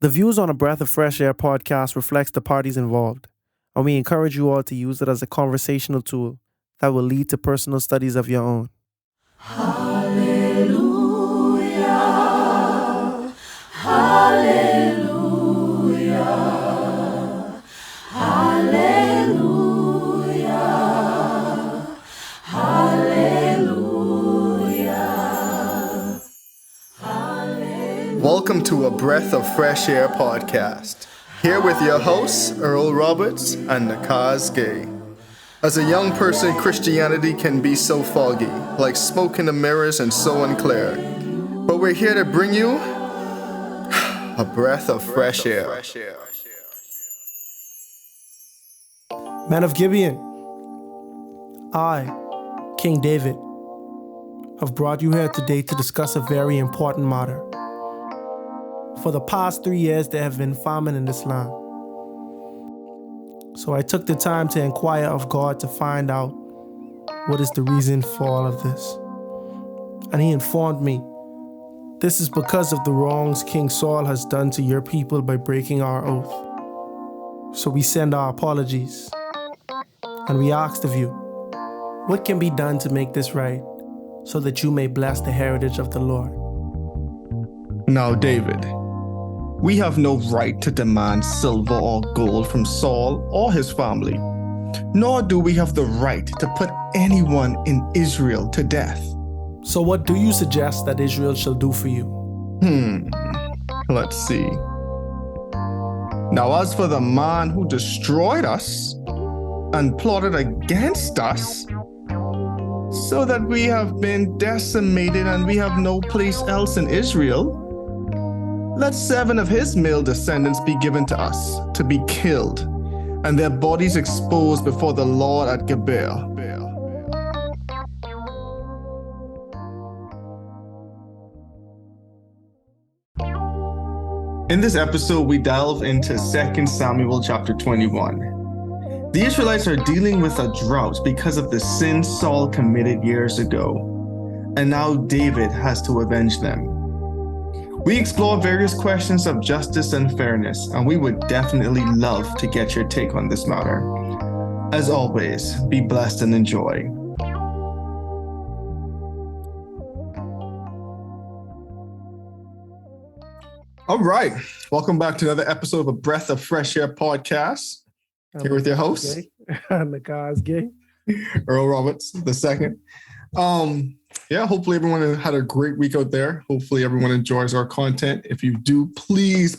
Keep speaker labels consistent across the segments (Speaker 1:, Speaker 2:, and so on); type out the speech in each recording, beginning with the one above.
Speaker 1: The views on a Breath of Fresh Air podcast reflects the parties involved, and we encourage you all to use it as a conversational tool that will lead to personal studies of your own.
Speaker 2: Hallelujah, hallelujah, hallelujah, hallelujah, hallelujah.
Speaker 3: Welcome to a Breath of Fresh Air podcast. Here with your hosts, Earl Roberts and Nakhaz Gay. As a young person, Christianity can be so foggy, like smoke in the mirrors and so unclear. But we're here to bring you a breath of fresh air.
Speaker 1: Men of Gibeon, I, King David, have brought you here today to discuss a very important matter. For the past 3 years, there have been famine in this land. So I took the time to inquire of God to find out what is the reason for all of this. And he informed me, this is because of the wrongs King Saul has done to your people by breaking our oath. So we send our apologies. And we asked of you, what can be done to make this right, so that you may bless the heritage of the Lord?
Speaker 3: Now, David, we have no right to demand silver or gold from Saul or his family, nor do we have the right to put anyone in Israel to death.
Speaker 1: So what do you suggest that Israel shall do for you?
Speaker 3: Let's see. Now, as for the man who destroyed us and plotted against us, so that we have been decimated and we have no place else in Israel, let 7 of his male descendants be given to us to be killed, and their bodies exposed before the Lord at Gibeah. In this episode, we delve into 2 Samuel chapter 21. The Israelites are dealing with a drought because of the sin Saul committed years ago, and now David has to avenge them. We explore various questions of justice and fairness, and we would definitely love to get your take on this matter. As always, be blessed and enjoy. All right, welcome back to another episode of a Breath of Fresh Air podcast. Here with your host,
Speaker 1: Nakhaz Gay,
Speaker 3: Earl Roberts II. Hopefully everyone had a great week out there. Hopefully everyone enjoys our content. If you do, please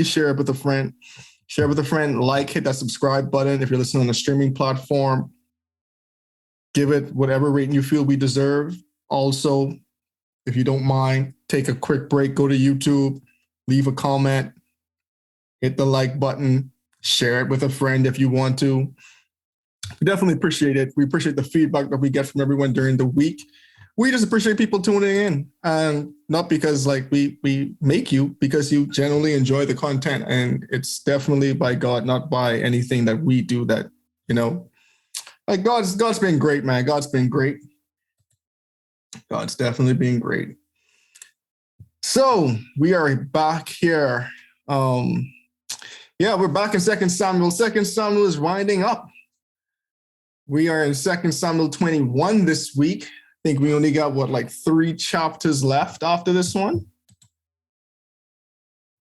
Speaker 3: share it with a friend. Share it with a friend, hit that subscribe button. If you're listening on a streaming platform, give it whatever rating you feel we deserve. Also, if you don't mind, take a quick break, go to YouTube, leave a comment, hit the like button, share it with a friend if you want to. We definitely appreciate it. We appreciate the feedback that we get from everyone during the week. We just appreciate people tuning in, and not because we make you, because you generally enjoy the content, and it's definitely by God, not by anything that we do that, God's been great, man. God's been great. God's definitely been great. So we are back here. We're back in 2 Samuel. 2 Samuel is winding up. We are in 2 Samuel 21 this week. I think we only got, 3 chapters left after this one?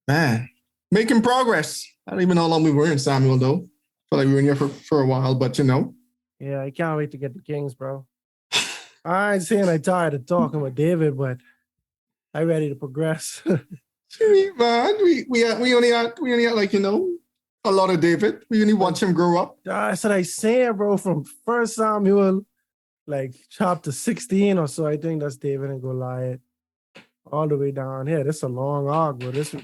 Speaker 3: Man, making progress. I don't even know how long we were in Samuel, though. I feel like we were in here for a while, but
Speaker 1: Yeah, I can't wait to get the Kings, bro. I ain't saying I'm tired of talking with David, but I'm ready to progress.
Speaker 3: Man, we only had a lot of David. We only watch him grow up.
Speaker 1: That's what I saying, bro. From 1 Samuel, chapter 16 or so, I think that's David and Goliath. All the way down here. This is a long arc, bro. This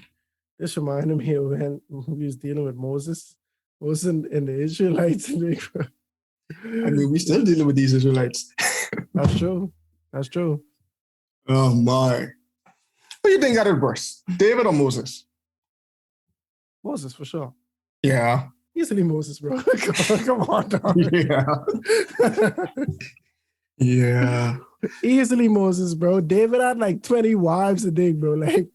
Speaker 1: reminded me of when we was dealing with Moses. Moses and the Israelites.
Speaker 3: I mean, we still dealing with these Israelites.
Speaker 1: That's true.
Speaker 3: Oh, my. What do you think got it worse, David or Moses?
Speaker 1: Moses, for sure.
Speaker 3: Yeah.
Speaker 1: Easily Moses, bro. Come on, dog.
Speaker 3: Yeah.
Speaker 1: Easily Moses, bro. David had like 20 wives a day, bro. Like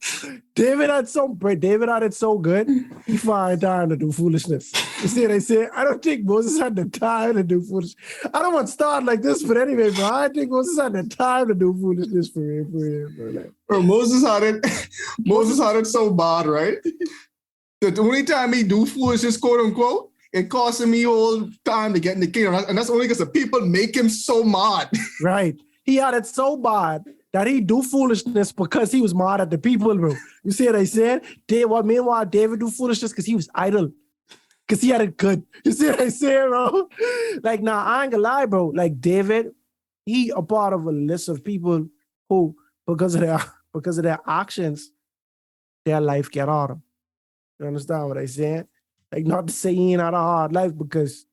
Speaker 1: David had it so good, he found time to do foolishness. You see what I say? I don't think Moses had the time to do foolishness. I don't want to start like this, but anyway, bro, I think Moses had the time to do foolishness for real, bro. Like,
Speaker 3: Bro, Moses had it so bad, right? The only time he do foolishness, quote unquote, it cost him all time to get in the kingdom. And that's only because the people make him so mad.
Speaker 1: Right. He had it so bad that he do foolishness because he was mad at the people, bro. You see what I said? Meanwhile, David do foolishness because he was idle. Because he had it good. You see what I said, bro? Like, nah, I ain't gonna lie, bro. Like, David, he a part of a list of people who, because of their actions, their life get harder. You understand what I said? Like, not to say he ain't had a hard life, because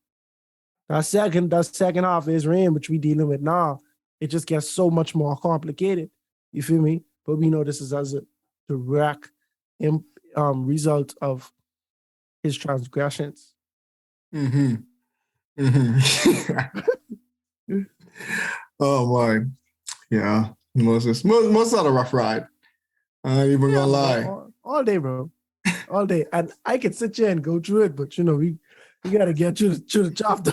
Speaker 1: that second half of his reign, which we dealing with now, it just gets so much more complicated. You feel me? But we know this is as a direct result of his transgressions.
Speaker 3: Mm-hmm. Mm-hmm. Oh my. Yeah. Moses had a rough ride. I ain't even gonna lie.
Speaker 1: All day, bro. All day. And I could sit here and go through it, but we gotta get to the chapter.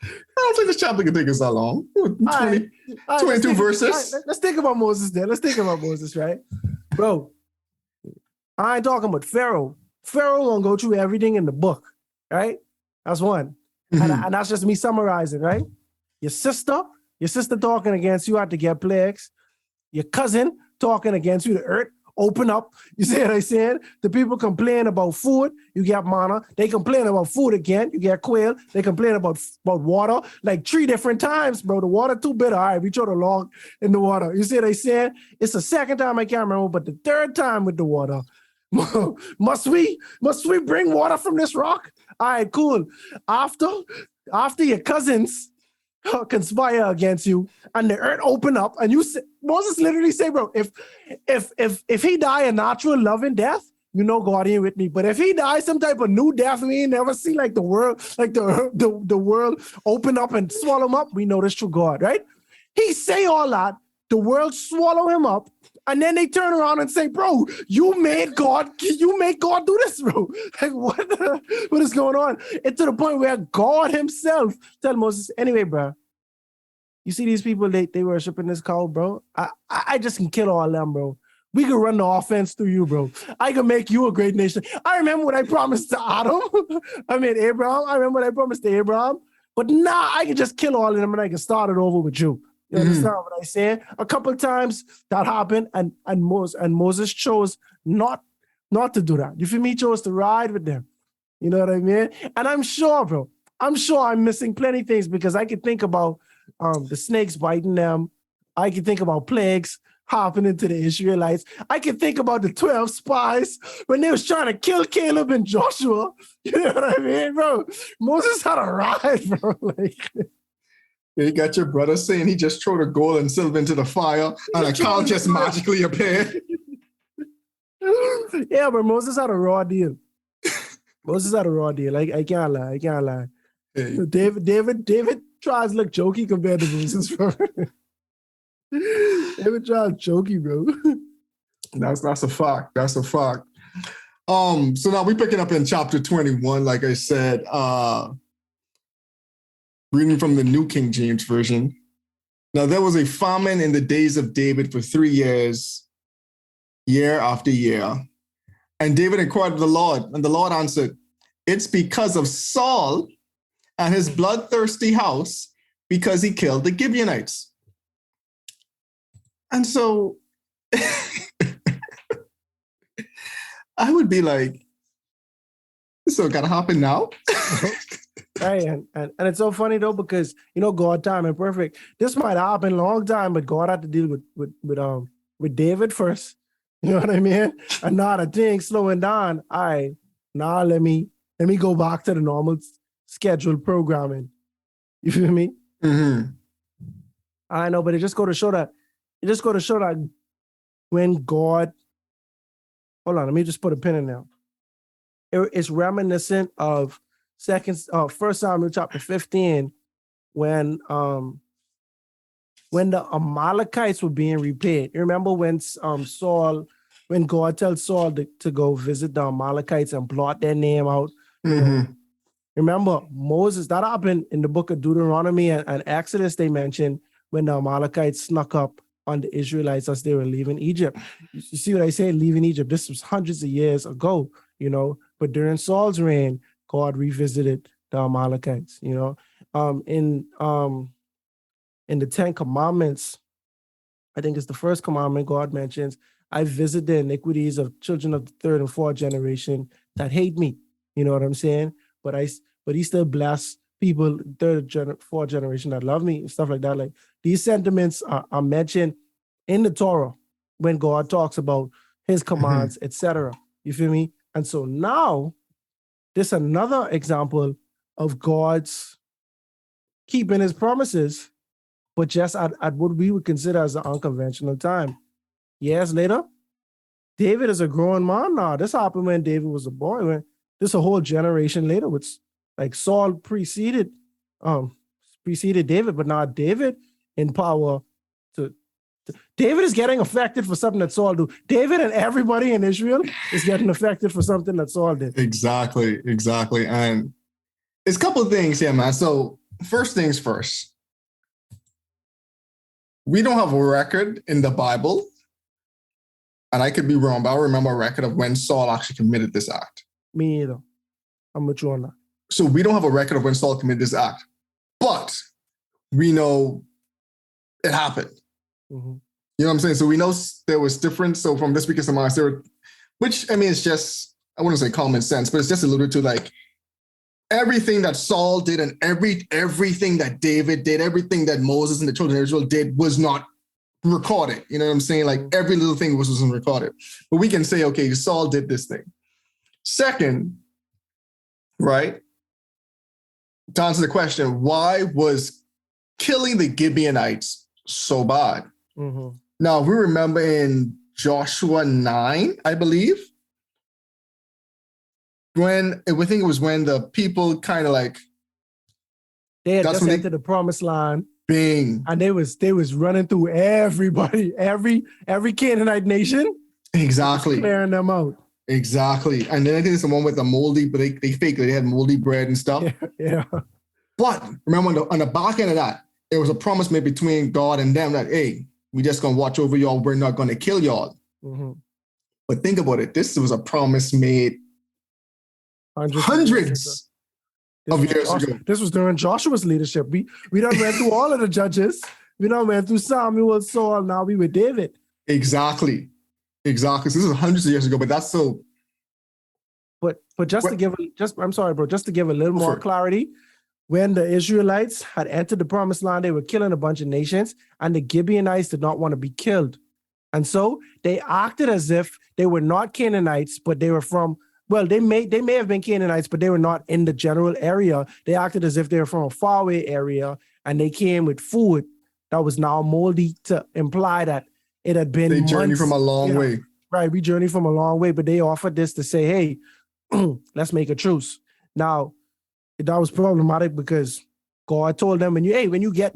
Speaker 3: I don't think this chapter can take us that long. 22 verses.
Speaker 1: Let's think about Moses then. Let's think about Moses, right? Bro, I ain't talking about Pharaoh. Pharaoh won't go through everything in the book, right? That's one. Mm-hmm. And that's just me summarizing, right? Your sister talking against you had to get plagues. Your cousin talking against you, the earth open up. You see what I said? The people complain about food, you get manna. They complain about food again, you get quail. They complain about water like 3 different times, bro. The water too bitter. All right, we throw the log in the water. You see what I said? It's the second time, I can't remember, but the third time with the water. Must we bring water from this rock? All right, cool. After your cousins conspire against you and the earth open up, and Moses literally say, bro, if he die a natural loving death, God ain't with me. But if he dies some type of new death, we ain't never see like the world, like the world open up and swallow him up, we know this true God, right? He say all that, the world swallow him up, and then they turn around and say, bro, you made God do this, bro. Like, what is going on? It's to the point where God himself tell Moses, anyway, bro, you see these people, they worshiping this cow, bro? I just can kill all them, bro. We can run the offense through you, bro. I can make you a great nation. I remember what I promised to Adam. Abraham. I remember what I promised to Abraham. But now I can just kill all of them and I can start it over with you. You understand what I say? A couple of times that happened, and Moses chose not to do that. You feel me? He chose to ride with them. You know what I mean? And I'm sure, bro, I'm missing plenty of things, because I could think about the snakes biting them. I could think about plagues happening to the Israelites. I could think about the 12 spies when they was trying to kill Caleb and Joshua. You know what I mean, bro? Moses had a ride, bro. Like,
Speaker 3: you got your brother saying he just threw the gold and silver into the fire and a cow just magically appeared.
Speaker 1: Yeah, but Moses had a raw deal. Like, I can't lie. Hey. David tries to look jokey compared to Moses, bro. David tries jokey, bro.
Speaker 3: That's a fact. So now we're picking up in chapter 21, like I said, reading from the New King James Version. Now there was a famine in the days of David for 3 years, year after year. And David inquired of the Lord, and the Lord answered, it's because of Saul and his bloodthirsty house, because he killed the Gibeonites. And so I would be like, so it gotta happen now?
Speaker 1: Right, and it's so funny though, because God time and perfect. This might happen a long time, but God had to deal with David first. You know what I mean? And now the thing slowing down. All right, now let me go back to the normal scheduled programming. You feel me?
Speaker 3: Mm-hmm.
Speaker 1: I know, but it just go to show that when God, hold on, let me just put a pin in there. It's reminiscent of 1 Samuel chapter 15, when when the Amalekites were being repaid. You remember when when God tells Saul to go visit the Amalekites and blot their name out, you know. Remember Moses, that happened in the book of Deuteronomy and Exodus. They mentioned when the Amalekites snuck up on the Israelites as they were leaving Egypt. You see what I say? Leaving Egypt. This was hundreds of years ago, you know. But during Saul's reign, God revisited the Amalekites, you know. In the Ten Commandments, I think it's the first commandment God mentions, I visit the iniquities of children of the third and fourth generation that hate me. You know what I'm saying? But he still bless people, fourth generation that love me and stuff like that. Like these sentiments are mentioned in the Torah when God talks about his commands, etc. You feel me? And so now this another example of God's keeping his promises, but just at what we would consider as an unconventional time. Years later, David is a grown man now. This happened when David was a boy. When this a whole generation later, which like Saul preceded David, but now David in power David is getting affected for something that Saul do. David and everybody in Israel is getting affected for something that Saul did.
Speaker 3: Exactly. And it's a couple of things here, man. So first things first, we don't have a record in the Bible, and I could be wrong, but I remember a record of when Saul actually committed this act.
Speaker 1: Me either. I'm with you on that.
Speaker 3: So we don't have a record of when Saul committed this act, but we know it happened.
Speaker 1: Mm-hmm.
Speaker 3: You know what I'm saying? So we know there was difference. So from this week's Amaz, which I mean, it's just, I wouldn't say common sense, but it's just alluded to like everything that Saul did and everything that David did, everything that Moses and the children of Israel did was not recorded. You know what I'm saying? Like every little thing wasn't recorded. But we can say, okay, Saul did this thing. Second, right? To answer the question, why was killing the Gibeonites so bad?
Speaker 1: Mm-hmm.
Speaker 3: Now, we remember in Joshua 9, I believe, when I think it was when the people kind of like
Speaker 1: they had just entered the promised land.
Speaker 3: Bing.
Speaker 1: And they was running through everybody, every Canaanite nation.
Speaker 3: Exactly.
Speaker 1: Clearing them out.
Speaker 3: Exactly. And then I think it's the one with the moldy, but they faked it. They had moldy bread and stuff.
Speaker 1: Yeah. But
Speaker 3: remember on the back end of that, there was a promise made between God and them that, hey, we just gonna watch over y'all. We're not gonna kill y'all.
Speaker 1: Mm-hmm.
Speaker 3: But think about it. This was a promise made hundreds of years ago.
Speaker 1: This was during Joshua's leadership. We done went through all of the judges. We done went through Samuel, Saul. Now we with David.
Speaker 3: Exactly. So this is hundreds of years ago. But that's so.
Speaker 1: But just to give a little more clarity, when the Israelites had entered the promised land, they were killing a bunch of nations, and the Gibeonites did not want to be killed. And so they acted as if they were not Canaanites, but they were from, well, they may have been Canaanites, but they were not in the general area. They acted as if they were from a faraway area, and they came with food that was now moldy to imply that it had been months.
Speaker 3: They journeyed from a long way.
Speaker 1: Right, we journeyed from a long way, but they offered this to say, hey, let's make a truce. Now, that was problematic because God told them,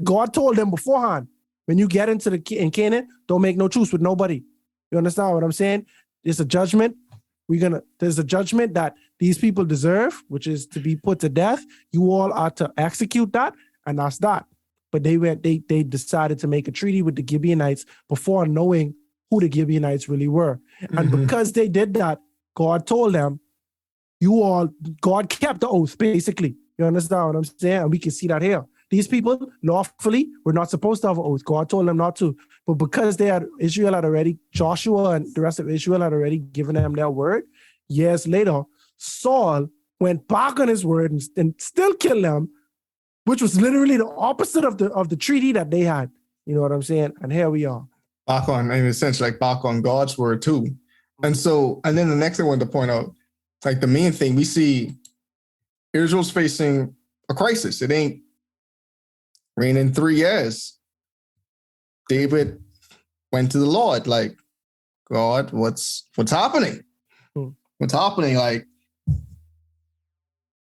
Speaker 1: God told them beforehand, when you get in Canaan, don't make no truce with nobody. You understand what I'm saying? There's a judgment. There's a judgment that these people deserve, which is to be put to death. You all are to execute that, and that's that. But they decided to make a treaty with the Gibeonites before knowing who the Gibeonites really were. And because they did that, God told them, God kept the oath, basically. You understand what I'm saying? And we can see that here. These people lawfully were not supposed to have an oath. God told them not to. But because Joshua and the rest of Israel had already given them their word, years later, Saul went back on his word and still killed them, which was literally the opposite of the treaty that they had. You know what I'm saying? And here we are.
Speaker 3: Back on God's word too. And then the next thing I wanted to point out, like the main thing, we see Israel's facing a crisis. It ain't raining 3 years. David went to the Lord, like, God, what's happening? What's happening? Like,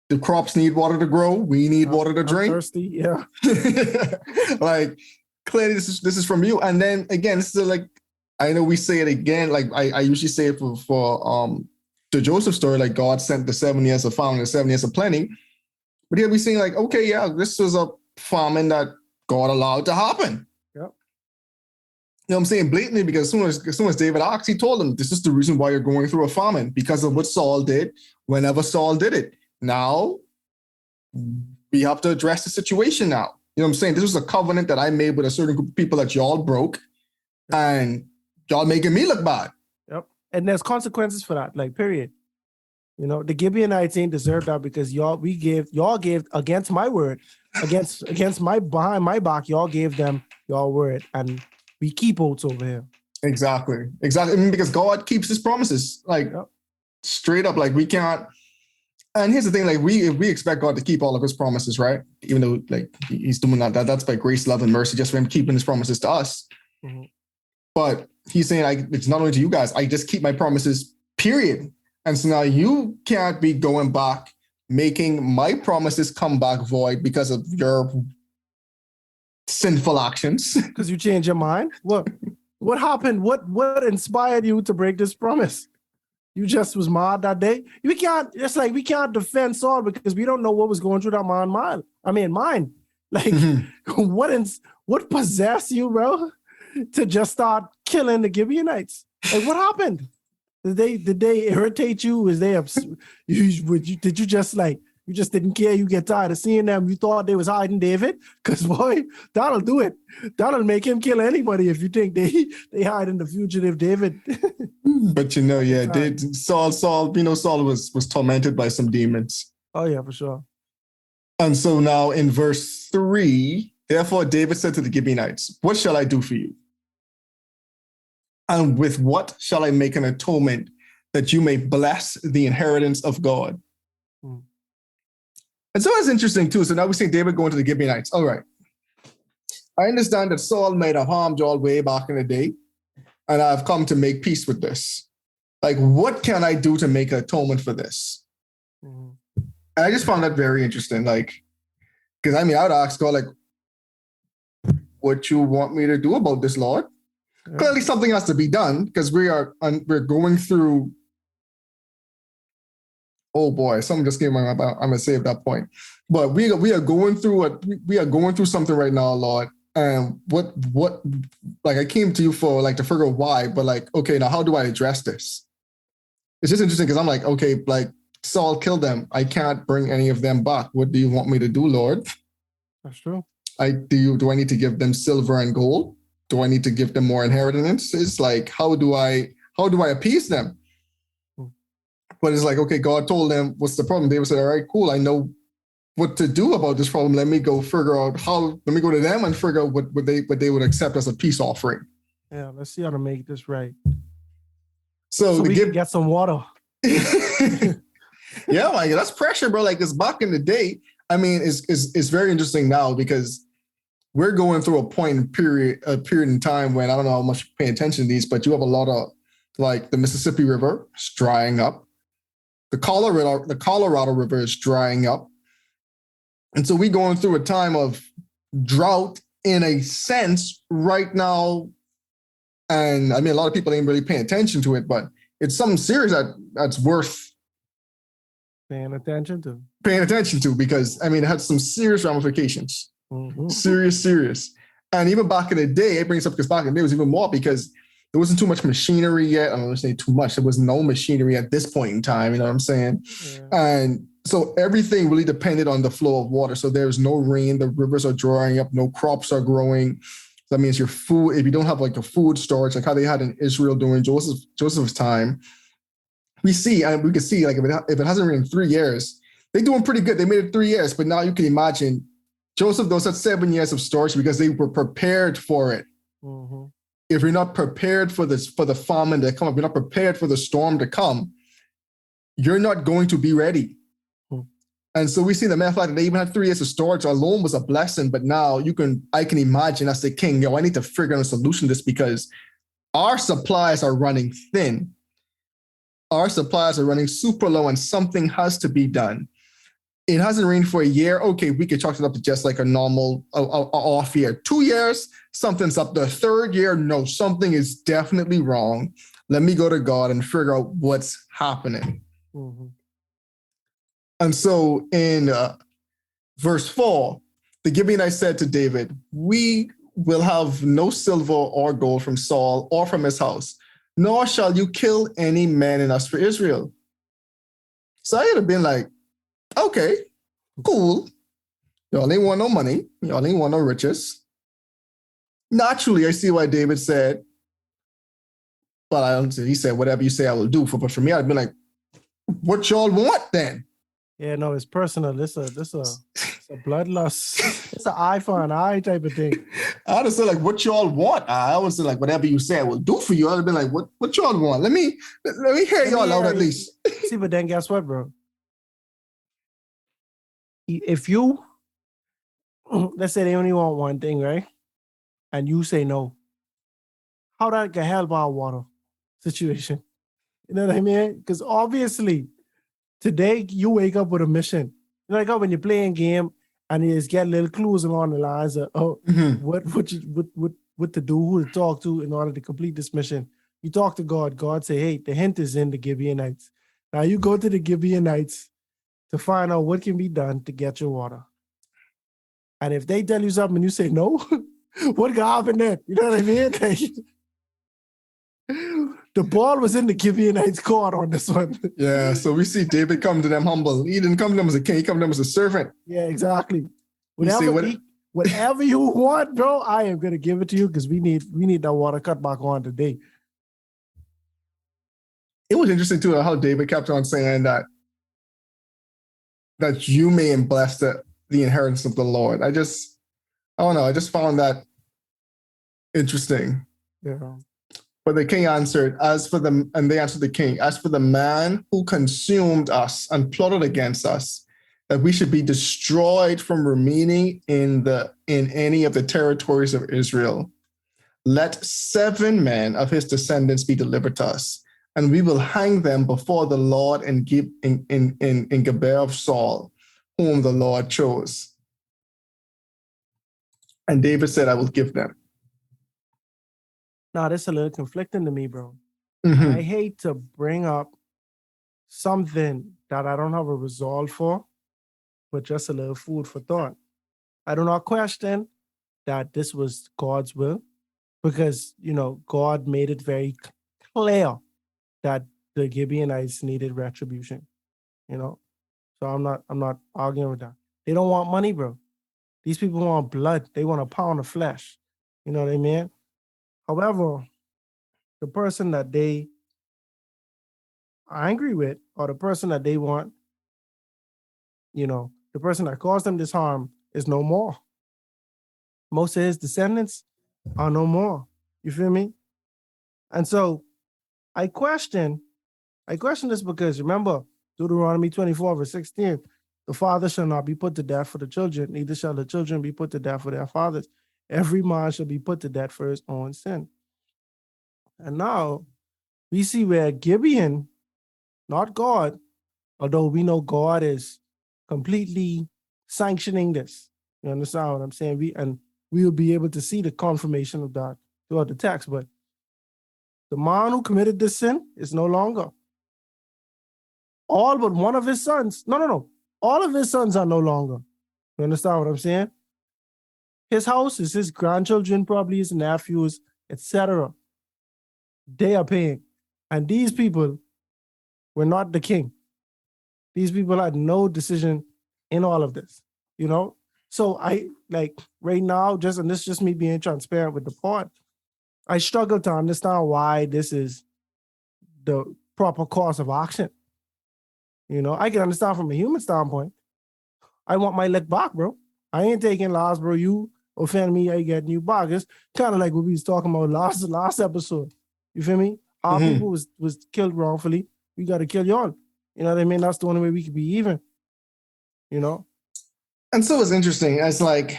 Speaker 3: the crops need water to grow. We need water to drink.
Speaker 1: Thirsty, yeah.
Speaker 3: Like, clearly this is from you. And then again, this is like, I know we say it again, like I usually say it for the Joseph story, like God sent the 7 years of famine and 7 years of plenty. But here we're saying like, okay, yeah, this was a famine that God allowed to happen.
Speaker 1: Yep.
Speaker 3: You know what I'm saying? Blatantly, because as soon as David asked, he told him, this is the reason why you're going through a famine, because of what Saul did whenever Saul did it. Now, we have to address the situation now. You know what I'm saying? This was a covenant that I made with a certain group of people that y'all broke, and y'all making me look bad.
Speaker 1: Yep. And there's consequences for that, like, period. You know, the Gibeonites ain't deserve that because y'all gave against my word, against my behind my back, y'all gave them y'all word, and we keep oaths over here.
Speaker 3: Exactly. I mean, because God keeps his promises, like straight up, like we can't. And here's the thing, like we expect God to keep all of his promises, right? Even though like he's doing that's by grace, love, and mercy, just for him keeping his promises to us. Mm-hmm. But he's saying, it's not only to you guys, I just keep my promises, period. And so now you can't be going back, making my promises come back void because of your sinful actions.
Speaker 1: Because you changed your mind? What happened? What inspired you to break this promise? You just was mad that day? We can't defend Saul because we don't know what was going through that man's mind. Mind. Like, what possessed you, bro, to just start killing the Gibeonites? Like, what happened? Did they irritate you? Was they did you just like, you just didn't care? You get tired of seeing them? You thought they was hiding David? Because boy, that'll do it. That'll make him kill anybody if you think they hiding the fugitive David.
Speaker 3: But Saul, Saul was tormented by some demons.
Speaker 1: Oh yeah, for sure.
Speaker 3: And so now in verse 3, therefore David said to the Gibeonites, what shall I do for you? And with what shall I make an atonement that you may bless the inheritance of God? Hmm. And so that's interesting too. So now we see David going to the Gibeonites. All right. I understand that Saul might have harmed y'all way back in the day, and I've come to make peace with this. Like, what can I do to make an atonement for this? Mm-hmm. And I just found that very interesting. Like, because I would ask God, like, what you want me to do about this, Lord? Yeah. Clearly something has to be done because we're going through. Oh boy, something just came out. I'm gonna save that point. But we are going through something right now, Lord. And what like I came to you for like to figure out why, but like, okay, now how do I address this? It's just interesting because I'm like, okay, like Saul killed them. I can't bring any of them back. What do you want me to do, Lord?
Speaker 1: That's true.
Speaker 3: Do I need to give them silver and gold? Do I need to give them more inheritance? It's like, how do I appease them? But it's like, okay, God told them, what's the problem? David said, all right, cool. I know what to do about this problem. Let me go to them and figure out what they would accept as a peace offering. Yeah,
Speaker 1: let's see how to make this right.
Speaker 3: So
Speaker 1: we can get some water.
Speaker 3: Yeah, like that's pressure, bro. Like it's back in the day. I mean, it's very interesting now because we're going through a period in time when I don't know how much you pay attention to these, but you have a lot of like the Mississippi River is drying up. The Colorado River is drying up. And so we're going through a time of drought in a sense right now. And I mean, a lot of people ain't really paying attention to it, but it's something serious that's worth
Speaker 1: paying attention to
Speaker 3: because I mean, it had some serious ramifications. Mm-hmm. Serious. And even back in the day, it brings up because back in the day was even more because there wasn't too much machinery yet. I'm going to say too much. There was no machinery at this point in time. You know what I'm saying? Yeah. And so everything really depended on the flow of water. So there's no rain. The rivers are drying up. No crops are growing. That means your food, if you don't have like a food storage, like how they had in Israel during Joseph's time, we can see like if it hasn't rained in 3 years, they're doing pretty good. They made it 3 years, but now you can imagine Joseph, those had 7 years of storage because they were prepared for it. Mm-hmm. If you're not prepared for the famine to come up, you're not prepared for the storm to come, you're not going to be ready. Hmm. And so we see the matter of fact that they even had 3 years of storage alone was a blessing. But now I can imagine as the king, I need to figure out a solution to this because our supplies are running thin. Our supplies are running super low and something has to be done. it hasn't rained for a year. Okay, we could chalk it up to just like a normal off year. 2 years, something's up. The third year, no, something is definitely wrong. Let me go to God and figure out what's happening.
Speaker 1: Mm-hmm.
Speaker 3: And so in verse 4, the Gibeonites said to David, we will have no silver or gold from Saul or from his house, nor shall you kill any man in us for Israel. So I would have been like, okay, cool. Y'all ain't want no money. Y'all ain't want no riches. Naturally, I see why David said, but I don't. He said, whatever you say, I will do. But for me, I'd be like, what y'all want then?
Speaker 1: Yeah, no, it's personal. This a bloodlust. It's an eye for an eye type of thing.
Speaker 3: I'd have said like, what y'all want? I would say like, whatever you say, I will do for you. I'd have been like, what y'all want? Let me hear y'all out at least.
Speaker 1: See, but then guess what, bro? If you, let's say they only want one thing, right? And you say no, how that can help our water situation? You know what I mean? Because obviously, today you wake up with a mission. You know, like how when you're playing game and you just get little clues along the lines of what to do, who to talk to in order to complete this mission. You talk to God. God say, hey, the hint is in the Gibeonites. Now you go to the Gibeonites to find out what can be done to get your water. And if they tell you something and you say no, what can happen then? You know what I mean? The ball was in the Gibeonites' court on this one.
Speaker 3: Yeah, so we see David come to them humble. He didn't come to them as a king, he come to them as a servant.
Speaker 1: Yeah, exactly. Whatever you want, bro, I am gonna give it to you because we need that water cut back on today.
Speaker 3: It was interesting too how David kept on saying that you may bless the inheritance of the Lord. I don't know. I just found that interesting.
Speaker 1: Yeah.
Speaker 3: But the king answered, and they answered the king, as for the man who consumed us and plotted against us, that we should be destroyed from remaining in any of the territories of Israel. Let 7 men of his descendants be delivered to us, and we will hang them before the Lord in Gibeah of Saul, whom the Lord chose. And David said, I will give them.
Speaker 1: Now, this is a little conflicting to me, bro.
Speaker 3: Mm-hmm.
Speaker 1: I hate to bring up something that I don't have a resolve for, but just a little food for thought. I do not question that this was God's will because, God made it very clear that the Gibeonites needed retribution, So I'm not arguing with that. They don't want money, bro. These people want blood. They want a pound of flesh. You know what I mean? However, the person that they are angry with or the person that they want, the person that caused them this harm is no more. Most of his descendants are no more. You feel me? And so I question this because remember, Deuteronomy 24, verse 16, the father shall not be put to death for the children, neither shall the children be put to death for their fathers. Every man shall be put to death for his own sin. And now we see where Gibeon, not God, although we know God is completely sanctioning this. You understand what I'm saying? We will be able to see the confirmation of that throughout the text. But the man who committed this sin is no longer. All but one of his sons. No. All of his sons are no longer. You understand what I'm saying? His house is his grandchildren, probably his nephews, etc. They are paying. And these people were not the king. These people had no decision in all of this, So I right now, and this is just me being transparent with the part, I struggle to understand why this is the proper course of action. I can understand from a human standpoint. I want my lick back, bro. I ain't taking loss, bro. You offend me, I get you back. It's kind of like what we was talking about last episode. You feel me? Our people was killed wrongfully. We got to kill y'all. You know what I mean? That's the only way we could be even.
Speaker 3: And so it's interesting. It's like,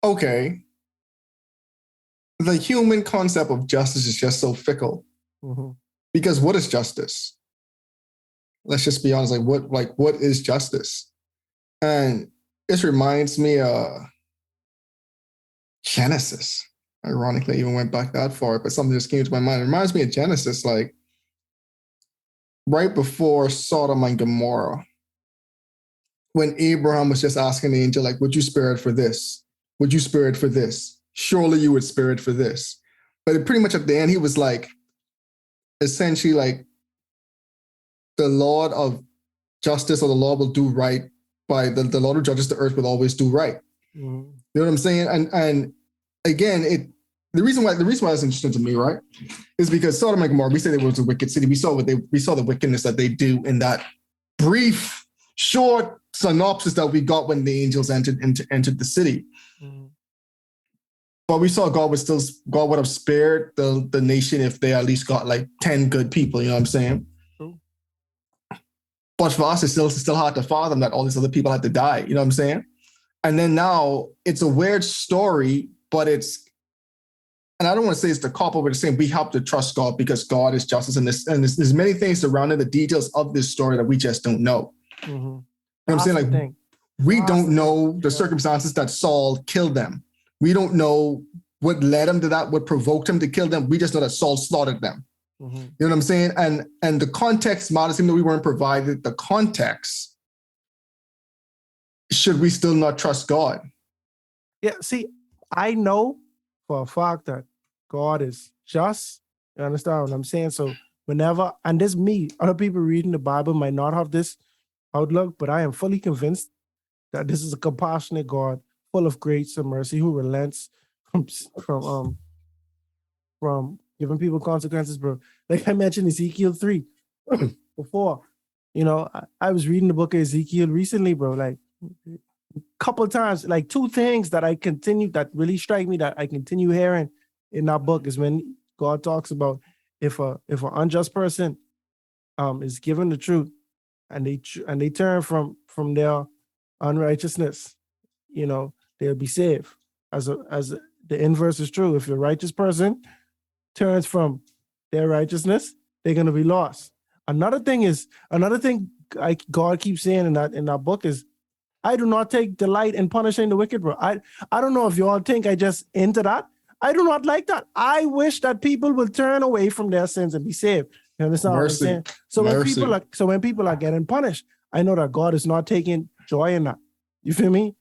Speaker 3: okay, the human concept of justice is just so fickle.
Speaker 1: Mm-hmm.
Speaker 3: Because what is justice? Let's just be honest. What is justice? And this reminds me of Genesis. Ironically, I even went back that far, but something just came to my mind. It reminds me of Genesis, like right before Sodom and Gomorrah, when Abraham was just asking the angel, like, would you spare it for this? Would you spare it for this? Surely you would spare it for this. But pretty much at the end, he was like, essentially like, the Lord of justice or the Lord will do right by the Lord who judges the earth will always do right.
Speaker 1: Mm-hmm.
Speaker 3: You know what I'm saying? And again, the reason why it's interesting to me, right, is because Sodom and Gomorrah, we say they were a wicked city. We saw the wickedness that they do in that brief, short synopsis that we got when the angels entered the city.
Speaker 1: Mm-hmm.
Speaker 3: But we saw God would have spared the nation if they at least got like 10 good people. You know what I'm saying?
Speaker 1: True.
Speaker 3: But for us, it's still hard to fathom that all these other people had to die. You know what I'm saying? And then now it's a weird story, but and I don't want to say it's the cop over the same. We have to trust God because God is justice, and there's many things surrounding the details of this story that we just don't know.
Speaker 1: Mm-hmm.
Speaker 3: You know what I'm saying? Like we don't know the circumstances that Saul killed them. We don't know what led him to that, what provoked him to kill them. We just know that Saul slaughtered them. Mm-hmm. You know what I'm saying? And the context matters, even though we weren't provided the context. Should we still not trust God?
Speaker 1: Yeah, see, I know for a fact that God is just. You understand what I'm saying? So whenever, and this me, other people reading the Bible might not have this outlook, but I am fully convinced that this is a compassionate God, full of grace and mercy, who relents from giving people consequences, bro. Like I mentioned Ezekiel 3 before. You know, I was reading the book of Ezekiel recently, bro. Like a couple of times, like two things that really strike me that I continue hearing in that book is when God talks about if an unjust person is given the truth and they turn from their unrighteousness, you know, they'll be saved. As the inverse is true. If a righteous person turns from their righteousness, they're going to be lost. Another thing God keeps saying in that book is, I do not take delight in punishing the wicked, bro. I don't know if you all think I just into that. I do not like that. I wish that people will turn away from their sins and be saved. You understand what I'm saying? So when people are getting punished, I know that God is not taking joy in that. You feel me?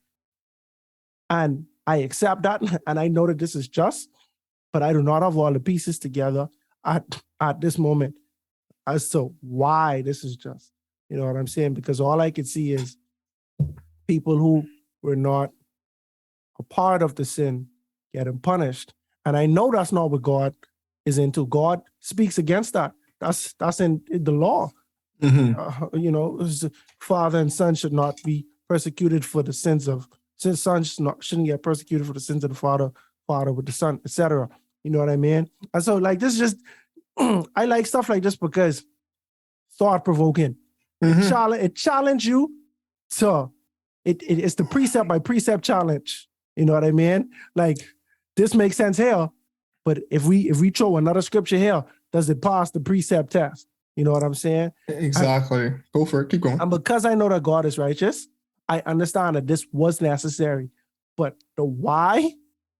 Speaker 1: And I accept that, and I know that this is just, but I do not have all the pieces together at this moment as to why this is just. You know what I'm saying? Because all I could see is people who were not a part of the sin getting punished. And I know that's not what God is into. God speaks against that. That's in the law. Mm-hmm. You know, father and son should not be persecuted for the sins of, since son shouldn't get persecuted for the sins of the father with the son, etc. You know what I mean? And so like this is just, I like stuff like this because thought-provoking. Mm-hmm. It challenge you to, it's the precept by precept challenge. You know what I mean? Like this makes sense here, but if we throw another scripture here, does it pass the precept test? You know what I'm saying?
Speaker 3: Exactly. Go for it. Keep going.
Speaker 1: And because I know that God is righteous, I understand that this was necessary, but the why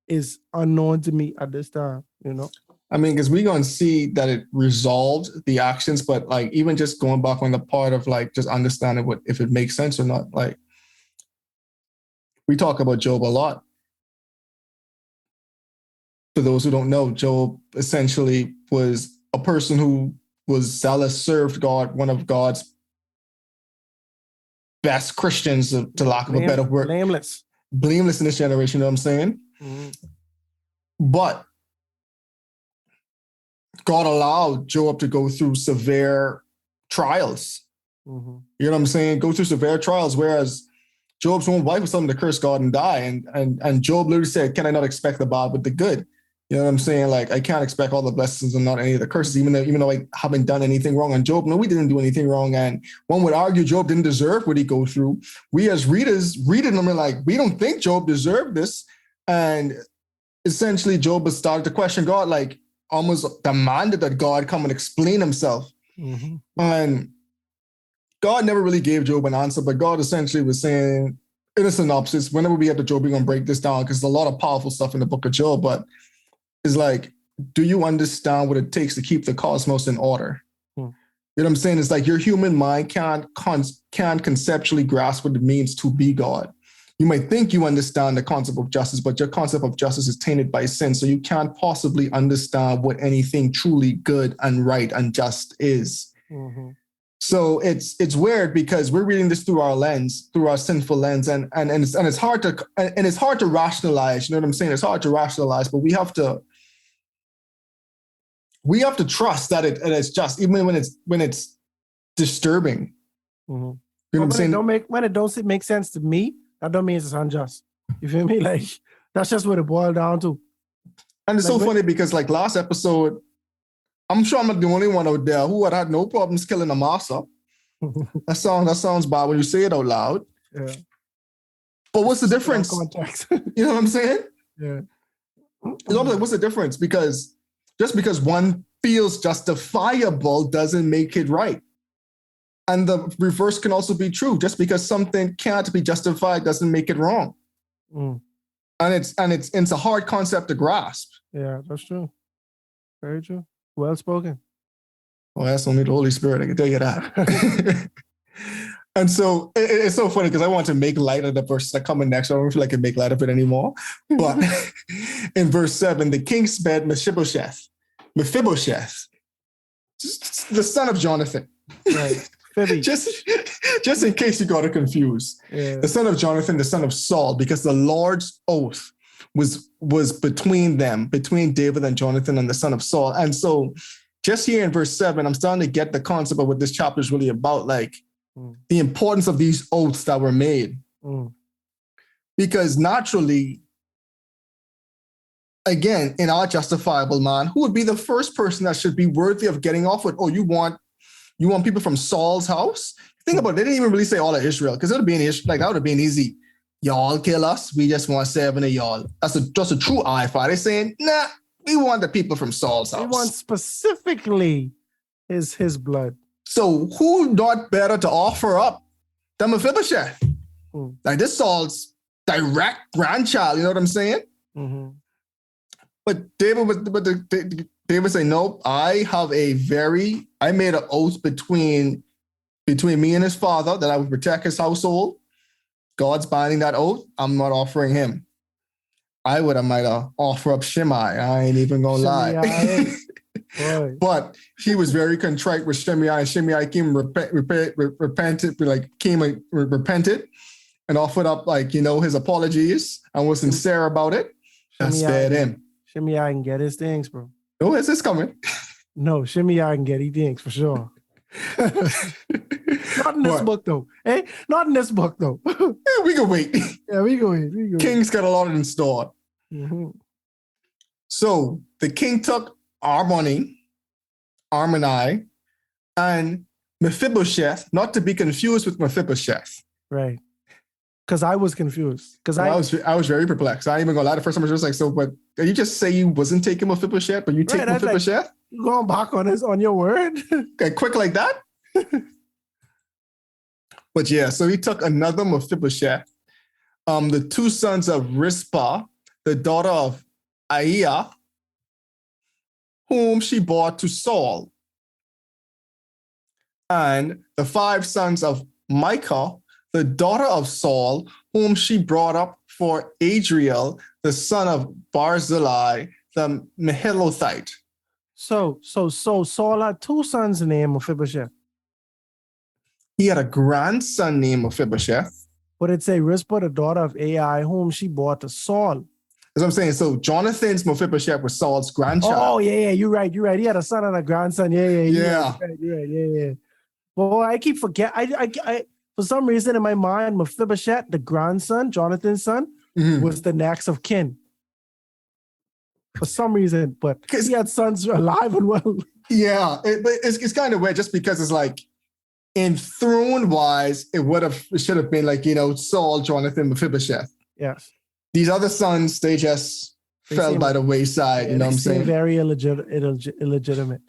Speaker 1: is unknown to me at this time, you know?
Speaker 3: I mean, because we're going to see that it resolved the actions, but like even just going back on the part of like just understanding if it makes sense or not. Like we talk about Job a lot. For those who don't know, Job essentially was a person who was zealous, served God, one of God's best Christians, to lack of a better word. Blameless in this generation, you know what I'm saying? Mm-hmm. But God allowed Job to go through severe trials. Mm-hmm. You know what I'm saying? Go through severe trials, whereas Job's own wife was telling him to curse God and die. And Job literally said, can I not expect the bad with the good? You know what I'm saying? Like, I can't expect all the blessings and not any of the curses, even though I haven't done anything wrong. And Job, no, we didn't do anything wrong. And one would argue Job didn't deserve what he go through. We as readers reading them are like, we don't think Job deserved this. And essentially Job has started to question God, like almost demanded that God come and explain himself. Mm-hmm. And God never really gave Job an answer, but God essentially was saying in a synopsis, whenever we get to Job, we're going to break this down because there's a lot of powerful stuff in the book of Job, but it's like, do you understand what it takes to keep the cosmos in order? You know what I'm saying? It's like your human mind can't conceptually grasp what it means to be God. You might think you understand the concept of justice, but your concept of justice is tainted by sin. So you can't possibly understand what anything truly good and right and just is. Mm-hmm. So it's weird because we're reading this through our lens, through our sinful lens, and it's hard to rationalize. You know what I'm saying? It's hard to rationalize, but we have to trust that it's just, even when it's disturbing.
Speaker 1: Mm-hmm. You know what I'm saying? When it don't make sense to me, that don't mean it's unjust. You feel me? Like, that's just what it boiled down to.
Speaker 3: And it's like, so funny because like last episode, I'm sure I'm not the only one out there who had no problems killing a massa. That sounds bad when you say it out loud. Yeah. But what's the difference? Context. You know what I'm saying? Yeah. You know, like, what's the difference? Because just because one feels justifiable doesn't make it right. And the reverse can also be true. Just because something can't be justified doesn't make it wrong. And it's a hard concept to grasp.
Speaker 1: Yeah, that's true. Very true. Well spoken.
Speaker 3: Well, that's only the Holy Spirit. I can tell you that. And so it's so funny because I want to make light of the verses that come in next. I don't feel like I can make light of it anymore. But in verse 7, the king sped Mephibosheth, the son of Jonathan. Right. just in case you got it confused. Yeah. The son of Jonathan, the son of Saul, because the Lord's oath was between them, between David and Jonathan and the son of Saul. And so just here in verse 7, I'm starting to get the concept of what this chapter is really about, like the importance of these oaths that were made. Because naturally, again, in our justifiable mind, who would be the first person that should be worthy of getting off with, oh, you want people from Saul's house? Think about it. They didn't even really say all of Israel, because it would have been like that would have been easy. Y'all kill us. We just want 7 of y'all. That's just a true eye fight. They're saying, nah, we want the people from Saul's house.
Speaker 1: We want specifically his blood.
Speaker 3: So who not better to offer up than Mephibosheth? Like this Saul's direct grandchild. You know what I'm saying? Mm-hmm. But David said, nope, I made an oath between me and his father that I would protect his household. God's binding that oath. I'm not offering him. I might offer up Shimei. I ain't even gonna lie. But he was very contrite with Shimei, and Shimei came repented and offered up his apologies and was sincere about it. And spared him.
Speaker 1: Shimei can get his things, bro.
Speaker 3: Oh, is this coming?
Speaker 1: No, Shimei can get his things for sure. Not in this book though. Not in this book though.
Speaker 3: Yeah, we can wait.
Speaker 1: Yeah, we go wait.
Speaker 3: King's got a lot in store. Mm-hmm. So the king took Armoni, and Mephibosheth, not to be confused with Mephibosheth.
Speaker 1: Right. Because I was confused.
Speaker 3: I was very perplexed. I ain't even gonna lie. The first time I was just like, so, but did you just say you wasn't taking Mephibosheth, but you take Mephibosheth?
Speaker 1: Like, you going back on your word?
Speaker 3: Okay, quick like that? But yeah, so he took another Mephibosheth, the 2 sons of Rizpah, the daughter of Aiah, whom she bore to Saul, and the 5 sons of Micah, the daughter of Saul, whom she brought up for Adriel, the son of Barzillai, the Meholothite.
Speaker 1: So Saul had 2 sons named Mephibosheth.
Speaker 3: He had a grandson named Mephibosheth.
Speaker 1: But it say Rizpah, the daughter of Ai, whom she brought to Saul.
Speaker 3: That's what I'm saying. So Jonathan's Mephibosheth was Saul's grandchild.
Speaker 1: Oh, yeah, you're right. He had a son and a grandson. Yeah. Right. Boy, I keep forgetting. I for some reason in my mind, Mephibosheth, the grandson, Jonathan's son, was the next of kin. For some reason, but he had sons alive and well.
Speaker 3: Yeah, but it's kind of weird just because it's like, in throne-wise, it should have been like, Saul, Jonathan, Mephibosheth.
Speaker 1: Yes.
Speaker 3: These other sons, they fell by the wayside. You know what I'm saying?
Speaker 1: Very illegitimate.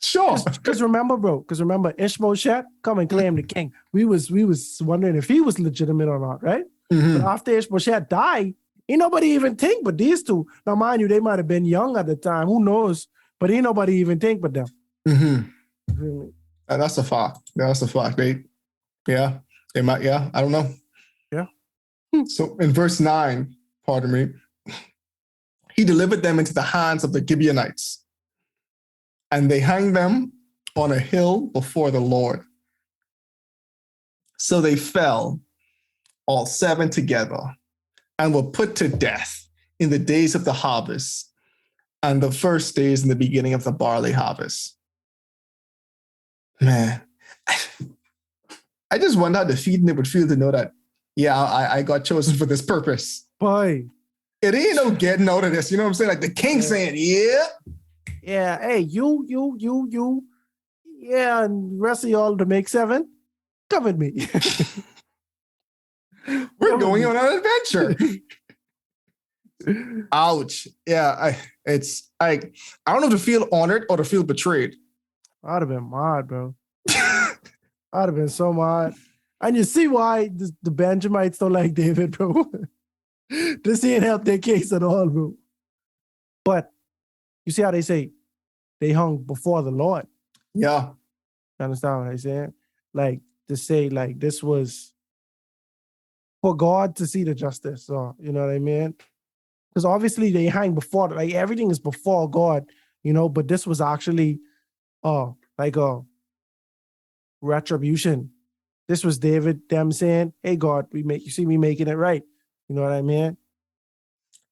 Speaker 3: Sure.
Speaker 1: Because remember, Ishbosheth come and claim the king. We was wondering if he was legitimate or not, right?
Speaker 3: Mhm.
Speaker 1: But after Ishbosheth died, ain't nobody even think but these two. Now, mind you, they might have been young at the time. Who knows? But ain't nobody even think but them.
Speaker 3: Mhm.
Speaker 1: You feel me?
Speaker 3: And that's a fact. That's a fact. They might, I don't know.
Speaker 1: Yeah.
Speaker 3: So in verse 9, pardon me, he delivered them into the hands of the Gibeonites, and they hanged them on a hill before the Lord. So they fell, all 7 together, and were put to death in the days of the harvest and the first days in the beginning of the barley harvest. Man, I just wonder how defeating it would feel to know that, I got chosen for this purpose.
Speaker 1: Boy.
Speaker 3: It ain't no getting out of this. You know what I'm saying? Like the king saying, yeah.
Speaker 1: Yeah, hey, you. Yeah, and the rest of y'all to make 7, come with me.
Speaker 3: We're going on an adventure. Ouch. Yeah, I don't know if to feel honored or to feel betrayed.
Speaker 1: I'd have been mad, bro. I'd have been so mad. And you see why the Benjamites don't like David, bro. This ain't help their case at all, bro. But you see how they say they hung before the Lord.
Speaker 3: Yeah.
Speaker 1: You understand what I'm saying? Like to say like this was for God to see the justice. So you know what I mean? Because obviously they hang before, like everything is before God, but this was actually like a retribution. This was David, them saying, hey God, you see me making it right. You know what I mean?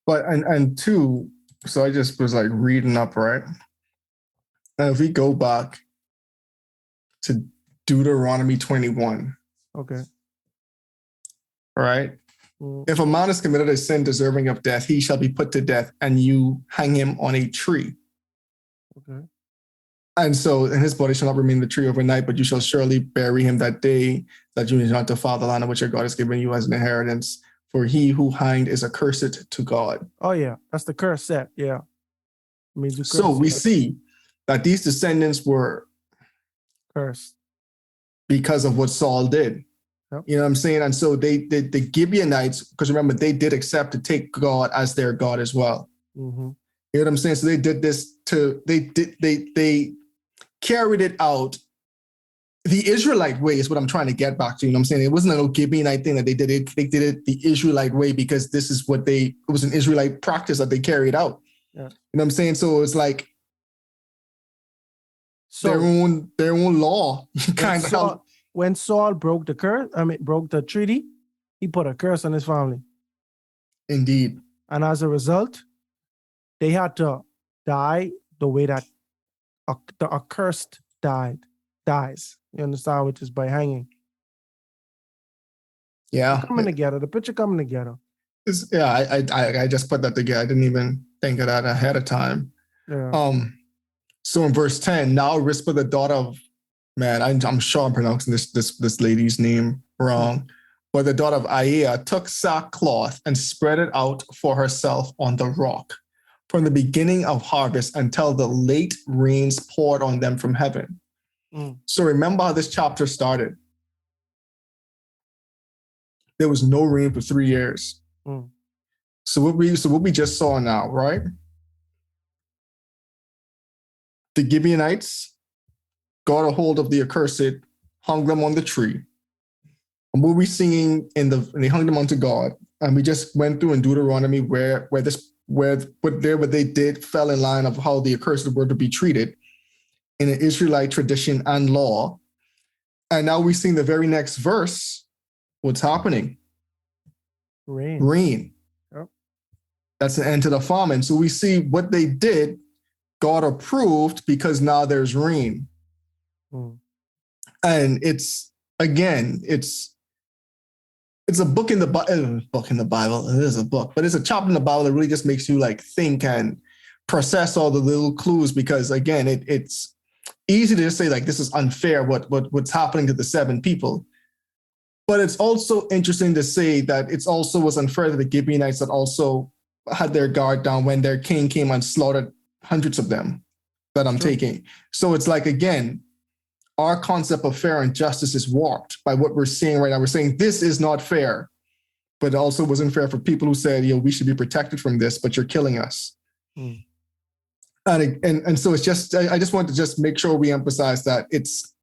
Speaker 3: But and two, so I just was like reading up, right? And if we go back to Deuteronomy 21,
Speaker 1: Okay.
Speaker 3: right?
Speaker 1: Mm.
Speaker 3: If a man has committed a sin deserving of death, he shall be put to death, and you hang him on a tree.
Speaker 1: Okay.
Speaker 3: And his body shall not remain in the tree overnight, but you shall surely bury him that day, that you may not defile the land of which your God has given you as an inheritance. For he who hanged is accursed to God.
Speaker 1: Oh yeah, that's the curse set. Yeah.
Speaker 3: So we see that these descendants were
Speaker 1: cursed
Speaker 3: because of what Saul did.
Speaker 1: Yep.
Speaker 3: You know what I'm saying? And so the Gibeonites, because remember, they did accept to take God as their God as well.
Speaker 1: Mm-hmm.
Speaker 3: You know what I'm saying? So they did this they carried it out the Israelite way is what I'm trying to get back to. You know what I'm saying? It wasn't a Gibeonite thing that they did it. They did it the Israelite way because this is what it was an Israelite practice that they carried out. Yeah. You know what I'm saying? So it's like their own law kind of.
Speaker 1: When Saul broke the treaty, he put a curse on his family.
Speaker 3: Indeed.
Speaker 1: And as a result, they had to die the way that the accursed dies. You understand? Which is by hanging.
Speaker 3: Yeah.
Speaker 1: Coming together. The picture coming together.
Speaker 3: I just put that together. I didn't even think of that ahead of time.
Speaker 1: Yeah.
Speaker 3: So in verse 10, now Rizpah, the daughter of, man, I'm sure I'm pronouncing this lady's name wrong, but the daughter of Aiah took sackcloth and spread it out for herself on the rock from the beginning of harvest until the late rains poured on them from heaven. So remember how this chapter started. There was no rain for 3 years. So what we just saw now, right? The Gibeonites got a hold of the accursed, hung them on the tree. And what we singing and they hung them onto God. And we just went through in Deuteronomy where what they did fell in line of how the accursed were to be treated in an Israelite tradition and law. And now we sing the very next verse. What's happening? Rain.
Speaker 1: Yep.
Speaker 3: That's the end to the famine. So we see what they did, God approved because now there's rain. And it's a book in the Bible. It is a book, but it's a chapter in the Bible that really just makes you like think and process all the little clues because again, it's easy to just say like this is unfair what's happening to the 7 people. But it's also interesting to say that it's also was unfair to the Gibeonites that also had their guard down when their king came and slaughtered hundreds of them. that I'm taking. So it's like, again, our concept of fair and justice is warped by what we're seeing right now. We're saying this is not fair, but it also wasn't fair for people who said, we should be protected from this, but you're killing us.
Speaker 1: Mm.
Speaker 3: And so it's just, I just want to just make sure we emphasize that it's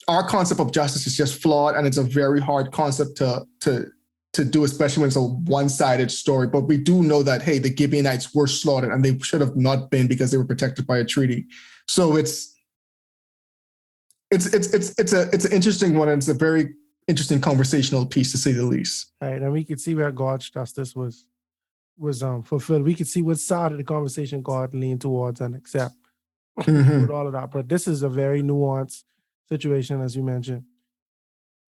Speaker 3: our concept of justice is just flawed, and it's a very hard concept to do, especially when it's a one-sided story. But we do know that, hey, the Gibeonites were slaughtered, and they should have not been because they were protected by a treaty. So it's an interesting one, and it's a very interesting conversational piece, to say the least.
Speaker 1: Right, and we could see where God's justice was fulfilled. We could see what side of the conversation God leaned towards and accept with all of that. But this is a very nuanced situation, as you mentioned.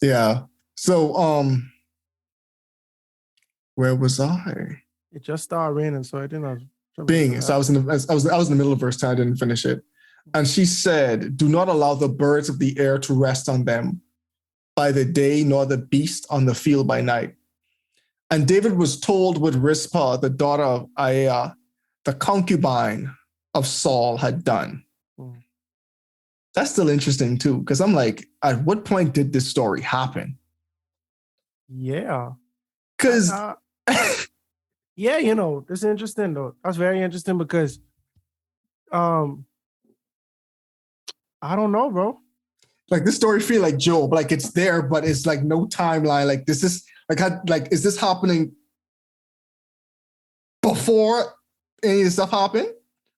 Speaker 3: Yeah. So, where was I?
Speaker 1: It just started raining, so I didn't know.
Speaker 3: So I was in the middle of verse 10. I didn't finish it. And she said, "Do not allow the birds of the air to rest on them by the day, nor the beast on the field by night." And David was told what Rizpah, the daughter of Aiah, the concubine of Saul, had done.
Speaker 1: Mm.
Speaker 3: That's still interesting too, because I'm like, at what point did this story happen?
Speaker 1: Yeah.
Speaker 3: Because
Speaker 1: yeah, this is interesting though. That's very interesting because I don't know, bro.
Speaker 3: Like, this story feel like Job, like it's there, but it's like no timeline. Like, this is is this happening before any of this stuff happened?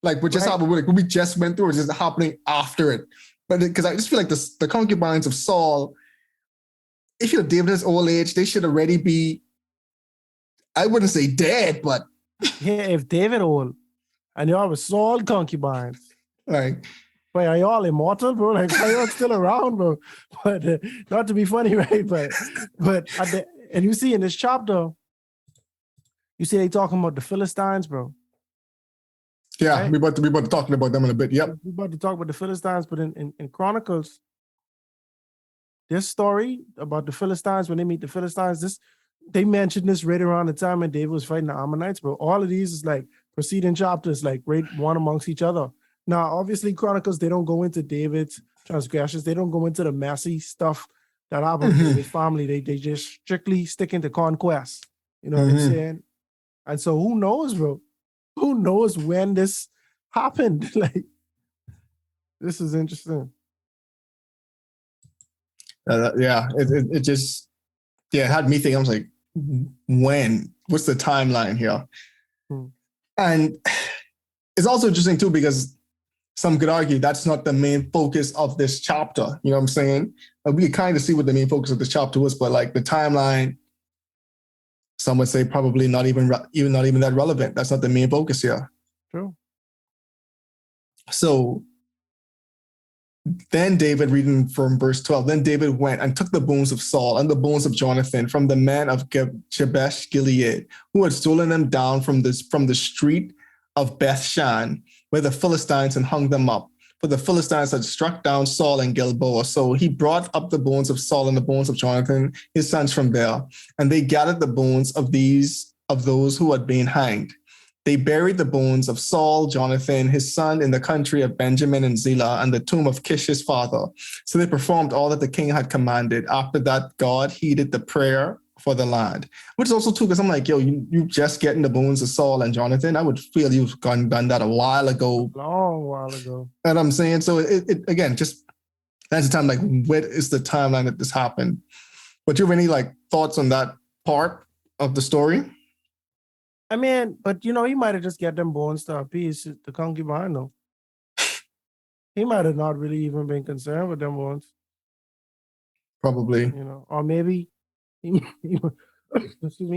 Speaker 3: Like, what just happened? Like, what we just went through, or is it happening after it? But because I just feel like the concubines of Saul, if you're David's old age, they should already be, I wouldn't say dead, but
Speaker 1: yeah, if David old and y'all was Saul concubines,
Speaker 3: like,
Speaker 1: wait, are y'all immortal, bro? Like, are y'all still around, bro? But not to be funny, right? But and you see in this chapter, you see they talking about the Philistines, bro.
Speaker 3: Yeah,
Speaker 1: right?
Speaker 3: we about to talking about them in a bit. Yep.
Speaker 1: We're about to talk about the Philistines, but in Chronicles, this story about the Philistines, when they meet the Philistines, they mentioned this right around the time when David was fighting the Ammonites, bro. All of these is like preceding chapters, like right one amongst each other. Now, obviously, Chronicles, they don't go into David's transgressions. They don't go into the messy stuff that happened to his family. They just strictly stick into conquest. You know what I'm saying? And so who knows, bro? Who knows when this happened? Like, this is interesting.
Speaker 3: Yeah, it just, it had me thinking, I was like, when? What's the timeline here? And it's also interesting too, because some could argue that's not the main focus of this chapter. You know what I'm saying? We kind of see what the main focus of this chapter was, but like the timeline, some would say probably not even that relevant. That's not the main focus here.
Speaker 1: True.
Speaker 3: So then David, reading from verse 12, then David went and took the bones of Saul and the bones of Jonathan from the men of Jabesh Gilead, who had stolen them down from the street of Bethshan, where the Philistines, and hung them up. For the Philistines had struck down Saul and Gilboa. So he brought up the bones of Saul and the bones of Jonathan, his sons, from there. And they gathered the bones of those who had been hanged. They buried the bones of Saul, Jonathan, his son, in the country of Benjamin and Zelah, and the tomb of Kish, his father. So they performed all that the king had commanded. After that, God heeded the prayer for the land. Which is also true, because I'm like, yo, you just getting the bones of Saul and Jonathan. I would feel you've done that a while ago.
Speaker 1: Long while ago.
Speaker 3: And I'm saying, so it again, just that's the time, like, what is the timeline that this happened? But do you have any like thoughts on that part of the story?
Speaker 1: I mean, but he might have just get them bones to appease the concubine, though. He might have not really even been concerned with them bones.
Speaker 3: Probably.
Speaker 1: Or maybe he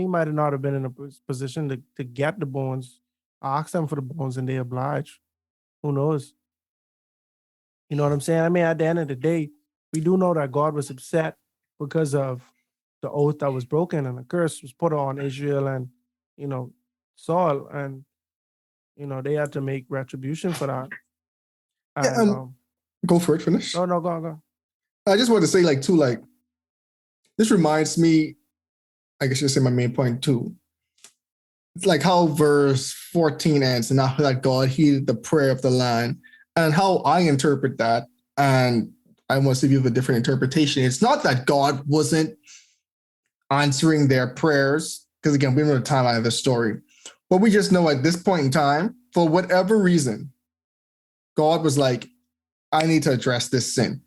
Speaker 1: might have not have been in a position to get the bones, ask them for the bones, and they oblige. Who knows? You know what I'm saying? I mean, at the end of the day, we do know that God was upset because of the oath that was broken and a curse was put on Israel and, Saul, and, they had to make retribution for that. And,
Speaker 3: go for it, finish.
Speaker 1: No, go.
Speaker 3: I just want to say, like, too, like, this reminds me, I guess you say my main point too. It's like how verse 14 ends, and after that God heeded the prayer of the land. And how I interpret that, and I want to give you a different interpretation. It's not that God wasn't answering their prayers, because again, we don't know the timeline of the story. But we just know at this point in time, for whatever reason, God was like, I need to address this sin.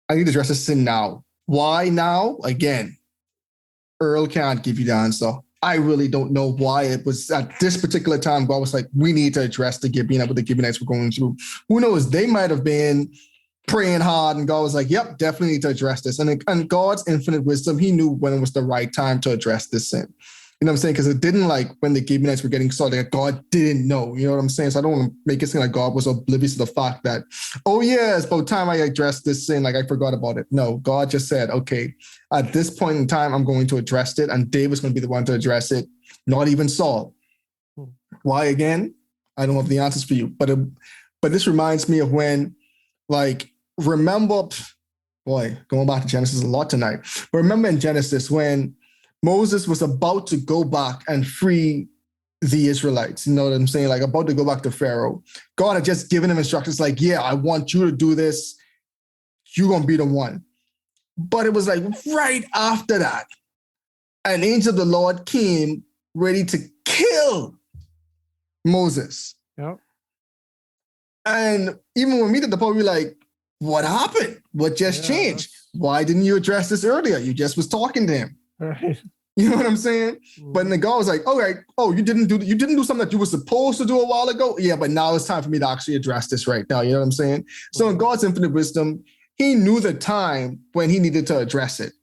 Speaker 3: I need to address this sin now. Why now? Again, Earl can't give you the answer. I really don't know why it was at this particular time. God was like, we need to address the Gibeonites, what the Gibeonites were going through. Who knows? They might have been praying hard, and God was like, yep, definitely need to address this. And God's infinite wisdom, he knew when it was the right time to address this sin. You know what I'm saying? Because it didn't like when the Gibeonites were getting started, like God didn't know. You know what I'm saying? So I don't want to make it seem like God was oblivious to the fact that, oh yeah, it's about time I addressed this sin. Like I forgot about it. No, God just said, okay, at this point in time, I'm going to address it. And David's going to be the one to address it, not even Saul. Why again? I don't have the answers for you. But this reminds me of when, like, remember, boy, going back to Genesis a lot tonight. But remember in Genesis when Moses was about to go back and free the Israelites, you know what I'm saying? Like about to go back to Pharaoh. God had just given him instructions like, yeah, I want you to do this. You're going to be the one. But it was like right after that, an angel of the Lord came ready to kill Moses.
Speaker 1: Yep.
Speaker 3: And even when we did the point, we were like, what happened? What just changed? Why didn't you address this earlier? You just was talking to him.
Speaker 1: Right.
Speaker 3: You know what I'm saying? But then God was like, all right, you didn't do something that you were supposed to do a while ago. Yeah, but now it's time for me to actually address this right now. You know what I'm saying? So in God's infinite wisdom, he knew the time when he needed to address it.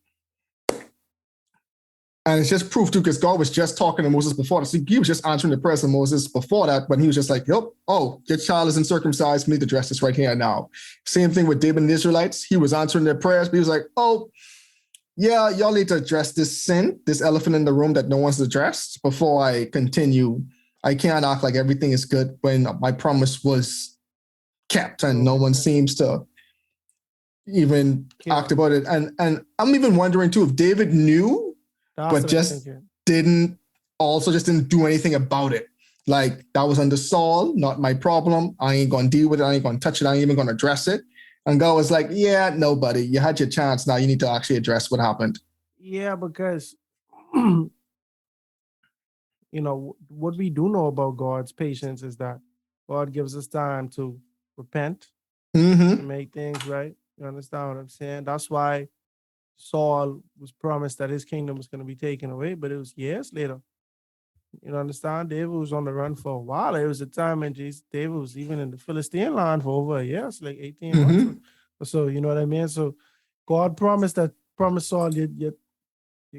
Speaker 3: And it's just proof too, because God was just talking to Moses before. So he was just answering the prayers of Moses before that, when he was just like, yep, your child isn't circumcised. We need to address this right here now. Same thing with David and the Israelites. He was answering their prayers, but he was like, yeah, y'all need to address this sin, this elephant in the room that no one's addressed before I continue. I can't act like everything is good when my promise was kept and no one seems to even act about it. And I'm even wondering too, if David knew, but just didn't do anything about it. Like that was under Saul, not my problem. I ain't going to deal with it. I ain't going to touch it. I ain't even going to address it. And God was like, yeah, nobody. You had your chance. Now you need to actually address what happened.
Speaker 1: Yeah, because, you know, what we do know about God's patience is that God gives us time to repent, to make things right. You understand what I'm saying? That's why Saul was promised that his kingdom was going to be taken away, but it was years later. You understand? David was on the run for a while. It was a time when David was even in the Philistine land for over a year, it's like 18 months or so. You know what I mean? So God promised Saul your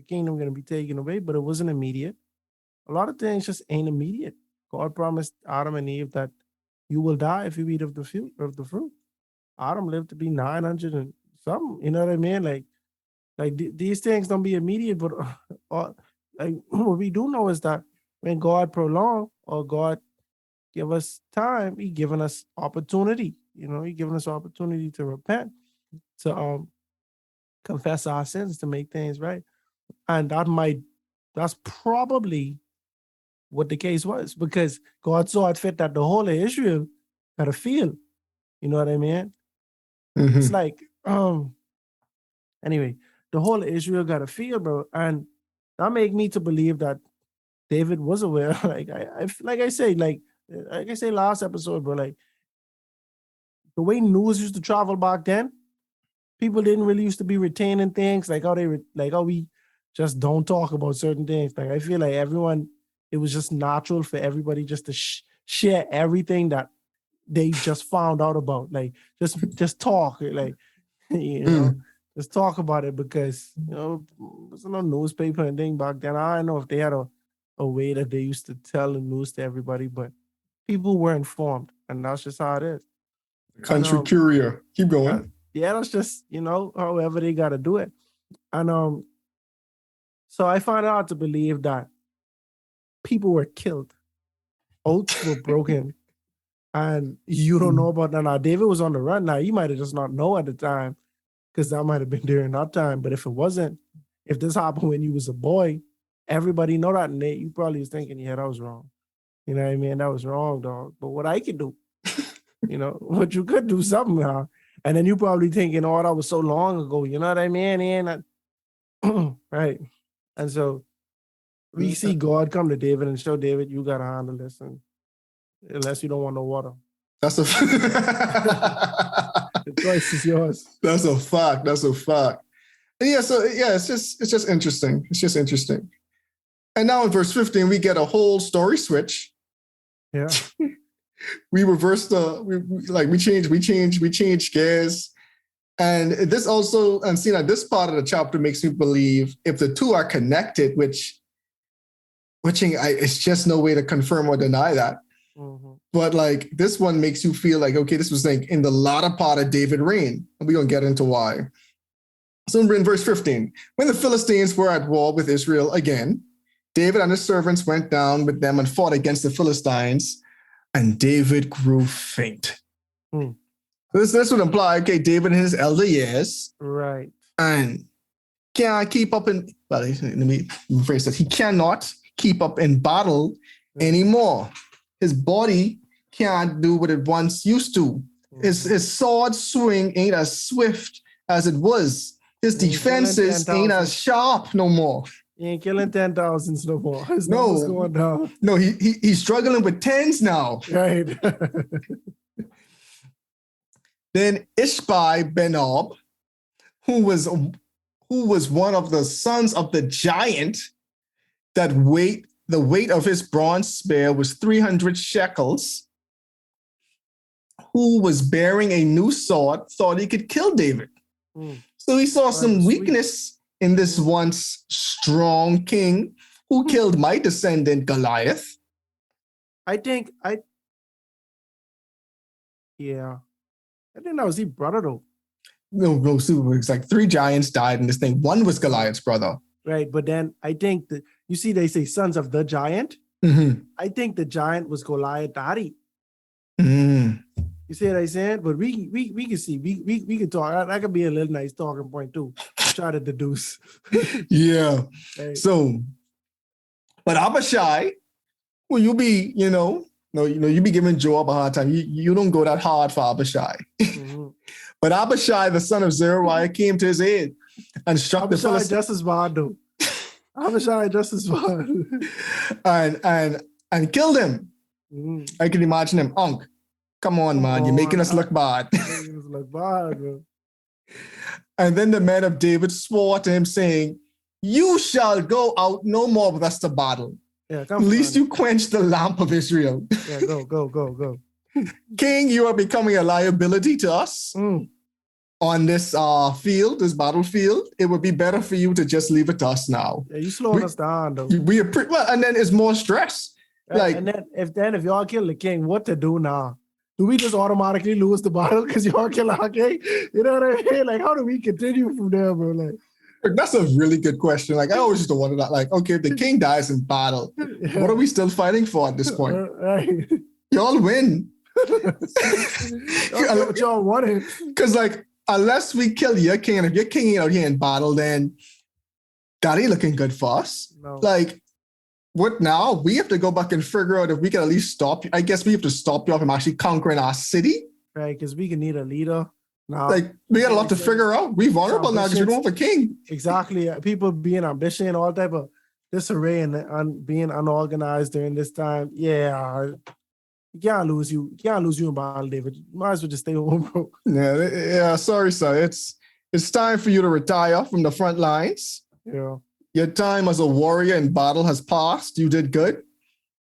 Speaker 1: kingdom going to be taken away, but it wasn't immediate. A lot of things just ain't immediate. God promised Adam and Eve that you will die if you eat of the fruit. Adam lived to be 900 and something. You know what I mean? Like these things don't be immediate, but like what we do know is that when God prolong or God give us time, he given us opportunity. You know, he given us opportunity to repent, to confess our sins, to make things right. And that's probably what the case was, because God saw it fit that the whole of Israel had to feel. You know what I mean? It's like, anyway, the whole of Israel got a feel, bro. And that made me to believe that David was aware. Like I say last episode, bro, like the way news used to travel back then, people didn't really used to be retaining things like how we just don't talk about certain things. Like I feel like it was just natural for everybody just to share everything that they just found out about. Like just talk, like just talk about it, because there's no newspaper and thing back then. I don't know if they had a way that they used to tell the news to everybody, but people were informed, and that's just how it is.
Speaker 3: Country courier. Keep going.
Speaker 1: Yeah, that's just, however they got to do it. And so I find out to believe that people were killed. Oaths were broken. And you don't know about that. Now, David was on the run. Now, you might have just not know at the time, because that might have been during that time. But if it wasn't, if this happened when you was a boy, everybody know that, and you probably was thinking, yeah, that was wrong. You know what I mean? That was wrong, dog. But what I can do, But you could do something now. And then you probably thinking, oh, that was so long ago. You know what I mean? And right. And so we see God come to David and show David, you got to handle this. And unless you don't want no water.
Speaker 3: That's a
Speaker 1: the choice is yours.
Speaker 3: That's a fact. That's a fact. And it's just interesting. It's just interesting. And now in verse 15, we get a whole story switch.
Speaker 1: Yeah.
Speaker 3: We reverse we change gears. And this also, and seeing that this part of the chapter makes me believe if the two are connected, which it's just no way to confirm or deny that. Mm-hmm. But like this one makes you feel like, okay, this was like in the latter part of David's reign. And we're going to get into why. So in verse 15, when the Philistines were at war with Israel again, David and his servants went down with them and fought against the Philistines, and David grew faint. This would imply, okay, David in his elder years.
Speaker 1: Right.
Speaker 3: And can't keep up in, well, let me rephrase that. He cannot keep up in battle anymore. His body can't do what it once used to. His sword swing ain't as swift as it was. His defenses ain't as sharp no more.
Speaker 1: He ain't killing 10,000s no more. His numbers going down.
Speaker 3: No, he's struggling with tens now.
Speaker 1: Right.
Speaker 3: Then Ishbai Benob, who was one of the sons of the giant, the weight of his bronze spear was 300 shekels, who was bearing a new sword, thought he could kill David. So he saw some weakness in this once strong king who killed my descendant Goliath.
Speaker 1: I think that was his brother though.
Speaker 3: No, it's like 3 giants died in this thing. One was Goliath's brother.
Speaker 1: Right, but then I think that, you see they say sons of the giant.
Speaker 3: Mm-hmm.
Speaker 1: I think the giant was Goliath daddy.
Speaker 3: Mm.
Speaker 1: You see what I'm saying? But we can see, we can talk. That could be a little nice talking point too. Try to deduce.
Speaker 3: Yeah.
Speaker 1: Right.
Speaker 3: So, but Abishai, well, you be giving Joab a hard time. You don't go that hard for Abishai. Mm-hmm. But Abishai, the son of Zeruiah, came to his aid and struck the Philistines.
Speaker 1: Just as bad, though. Abishai just as bad.
Speaker 3: and killed him. Mm-hmm. I can imagine him. Unc, come on, man. You're making us look bad.
Speaker 1: Making us look bad, bro.
Speaker 3: And then the men of David swore to him, saying, "You shall go out no more with us to battle.
Speaker 1: Yeah,
Speaker 3: at least you quench the lamp of Israel."
Speaker 1: Yeah, go.
Speaker 3: King, you are becoming a liability to us on this this battlefield. It would be better for you to just leave it to us now.
Speaker 1: Yeah, you slowing us down, though.
Speaker 3: And then it's more stress.
Speaker 1: And then if y'all kill the king, what to do now? Do we just automatically lose the battle because y'all kill our king? You know what I mean? Like, how do we continue from there, bro? Like,
Speaker 3: that's a really good question. Like, I always used to wonder that. Like, okay, if the king dies in battle, what are we still fighting for at this point?
Speaker 1: Right.
Speaker 3: Y'all win.
Speaker 1: What y'all wanted.
Speaker 3: Because, like, unless we kill your king, and if your king ain't out here in battle, then that ain't looking good for us.
Speaker 1: No.
Speaker 3: Like, what now? We have to go back and figure out if we can at least stop you. I guess we have to stop you from actually conquering our city.
Speaker 1: Right, because we can need a leader. Now,
Speaker 3: like, we got a lot to figure out. We're vulnerable now because we don't have a king.
Speaker 1: Exactly. People being ambitious, all type of disarray and being unorganized during this time. Yeah. You can't lose you in battle, David. You might as well just stay home, bro.
Speaker 3: Yeah. Sorry, sir. It's time for you to retire from the front lines.
Speaker 1: Yeah.
Speaker 3: Your time as a warrior in battle has passed. You did good.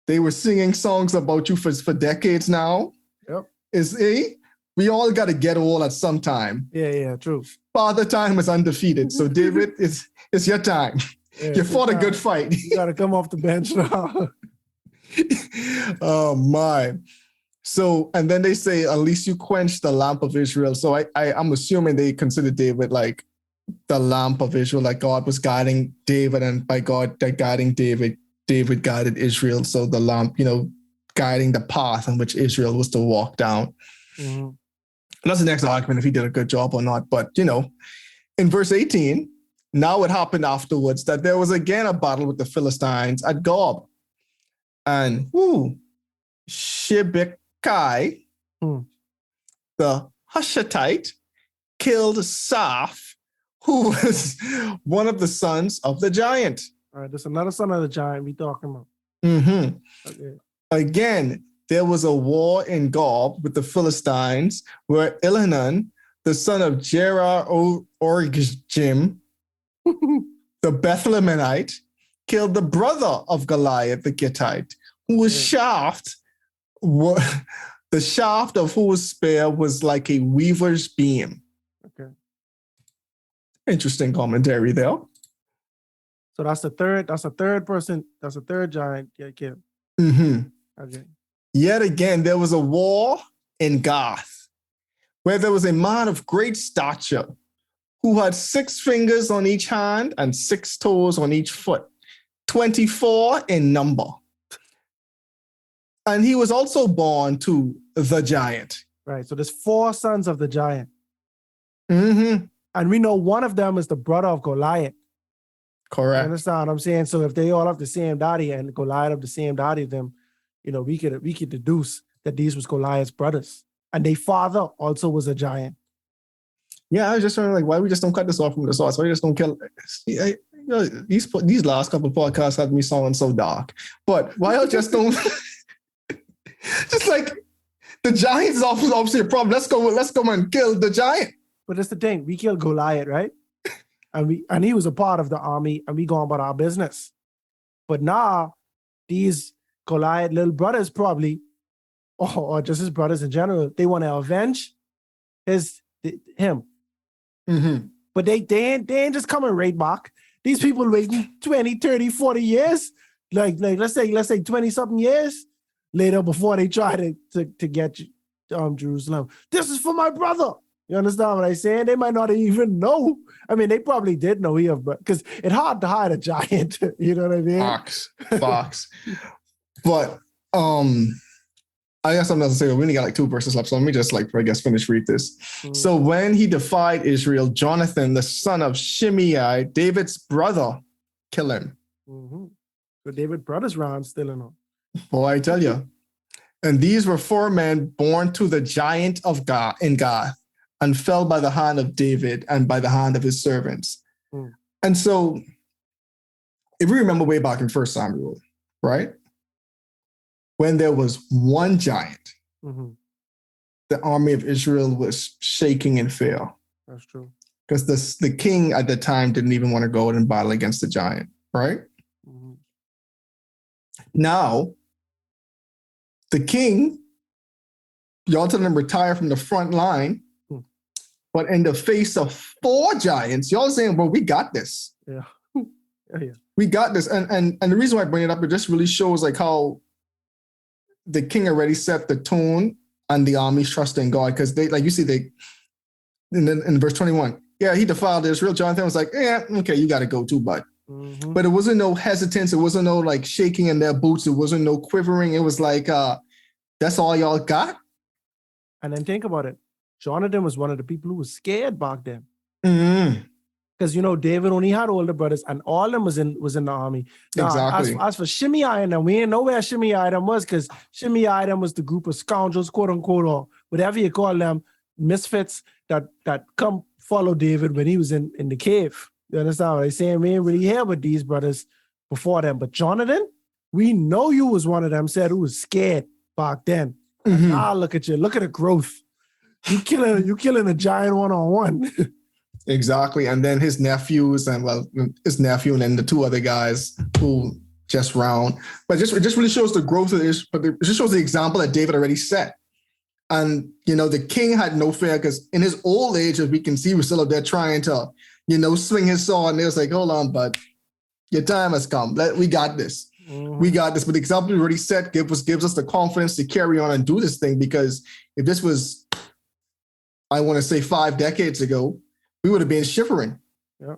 Speaker 3: They were singing songs about you for decades now.
Speaker 1: Yep.
Speaker 3: We all got to get old at some time.
Speaker 1: Yeah, true.
Speaker 3: Father time is undefeated. So, David, it's your time. Yeah, you fought a good fight.
Speaker 1: You got to come off the bench now.
Speaker 3: Oh, my. So, and then they say, at least you quenched the lamp of Israel. So I'm assuming they consider David like the lamp of Israel, like God was guiding David, and by God guiding David, David guided Israel. So the lamp, guiding the path in which Israel was to walk down. Mm-hmm. And that's the next argument, if he did a good job or not. But, in verse 18, now it happened afterwards that there was again a battle with the Philistines at Gob. And Shibbekai, the Hushathite killed Saph, who was one of the sons of the giant.
Speaker 1: All right, there's another son of the giant we talking about.
Speaker 3: Mm-hmm.
Speaker 1: Okay.
Speaker 3: Again, there was a war in Gob with the Philistines where Elhanan, the son of Jerah Orgim, the Bethlehemite, killed the brother of Goliath the Gittite, who was shaft. The shaft of whose spear was like a weaver's beam.
Speaker 1: Okay.
Speaker 3: Interesting commentary there.
Speaker 1: So that's the third person. That's the third giant get killed.
Speaker 3: Mm-hmm.
Speaker 1: Okay.
Speaker 3: Yet again, there was a war in Gath where there was a man of great stature who had 6 fingers on each hand and 6 toes on each foot, 24 in number. And he was also born to the giant.
Speaker 1: Right. So there's 4 sons of the giant.
Speaker 3: Mm-hmm.
Speaker 1: And we know one of them is the brother of Goliath.
Speaker 3: Correct.
Speaker 1: You understand what I'm saying? So if they all have the same daddy and Goliath have the same daddy, then, we could deduce that these was Goliath's brothers. And their father also was a giant.
Speaker 3: Yeah, I was just wondering, why we just don't cut this off from the source? Why we just don't kill? These last couple of podcasts have me sounding so dark. But why y'all just don't? Just like the giant is obviously a problem. Let's go and kill the giant.
Speaker 1: But that's the thing. We killed Goliath, right? And he was a part of the army, and we go about our business. But now, these Goliath little brothers probably, or just his brothers in general, they want to avenge him.
Speaker 3: Mm-hmm.
Speaker 1: But they ain't just coming right back. These people waiting 20, 30, 40 years, like let's say 20-something years later before they try to get Jerusalem. This is for my brother. You understand what I'm saying? They might not even know. I mean, they probably did know because it's hard to hide a giant. You know what I mean?
Speaker 3: Fox. But I guess I'm not to say we only got 2 verses left, so let me just finish read this. Mm-hmm. So when he defied Israel, Jonathan, the son of Shimei, David's brother, killed him.
Speaker 1: Mm-hmm. So David's brother's round still in on.
Speaker 3: Boy, I tell you. And these were 4 men born to the giant of God in Gath, and fell by the hand of David and by the hand of his servants. Mm. And so, if we remember way back in 1 Samuel, right? When there was one giant, mm-hmm. the army of Israel was shaking in fear.
Speaker 1: That's true.
Speaker 3: Because the king at the time didn't even want to go out and battle against the giant, right? Mm-hmm. Now, the king, y'all tell him retire from the front line, but in the face of 4 giants, y'all saying, well, we got this.
Speaker 1: Yeah. Yeah.
Speaker 3: We got this. And the reason why I bring it up, it just really shows how the king already set the tone and the army's trust in God. Because in verse 21, yeah, he defiled Israel. Jonathan was like, yeah, okay, you got to go too, bud. Mm-hmm. But it wasn't no hesitance. It wasn't no shaking in their boots. It wasn't no quivering. It was that's all y'all got.
Speaker 1: And then think about it. Jonathan was one of the people who was scared back then. Because, David only had older brothers and all of them was in the army. Now,
Speaker 3: exactly.
Speaker 1: As for Shimei and them, we didn't know where Shimei and them was because Shimei and them was the group of scoundrels, quote unquote, or whatever you call them, misfits that come follow David when he was in the cave. You understand what I'm saying? We ain't really hear with these brothers before them. But Jonathan, we know you was one of them, said who was scared back then. Mm-hmm. Now look at you. Look at the growth. You killing a giant one-on-one.
Speaker 3: Exactly. And then his nephews and then the 2 other guys who just round. But it just really shows the growth of this, but it just shows the example that David already set. And, the king had no fear because in his old age, as we can see, we're still out there trying to, swing his sword. And it was like, hold on, bud, your time has come. We got this. Mm-hmm. We got this. But the example we already set gives us the confidence to carry on and do this thing. Because if this was, I want to say 5 decades ago, we would have been shivering.
Speaker 1: Yeah.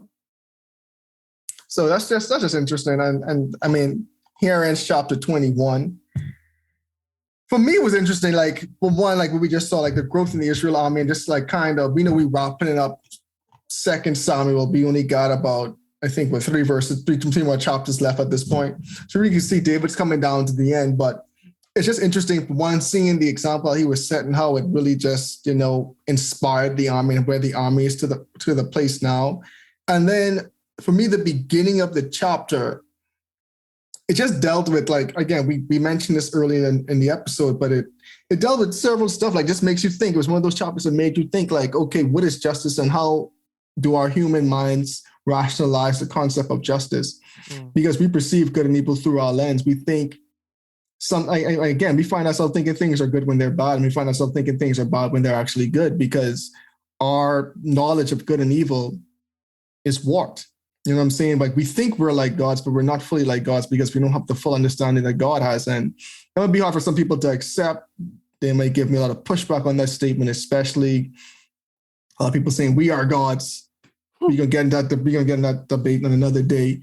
Speaker 3: So that's just interesting. And I mean, here ends chapter 21. For me, it was interesting. What we just saw, the growth in the Israel army, and just we know we wrapping it up. 2 Samuel, we only got about, I think, 3 more chapters left at this point. So we can see David's coming down to the end. But it's just interesting, one, seeing the example he was setting, how it really just, inspired the army and where the army is to the place now. And then for me, the beginning of the chapter, it just dealt with, like, again, we mentioned this earlier in the episode, but it dealt with several stuff, like, just makes you think. It was one of those chapters that made you think, like, okay, what is justice and how do our human minds rationalize the concept of justice? Because we perceive good and evil through our lens. We think we find ourselves thinking things are good when they're bad, and we find ourselves thinking things are bad when they're actually good, because our knowledge of good and evil is warped. You know what I'm saying? Like, we think we're like gods, but we're not fully like gods because we don't have the full understanding that God has. And that would be hard for some people to accept. They might give me a lot of pushback on that statement, especially a lot of people saying we are gods. We're gonna get in that debate on another day.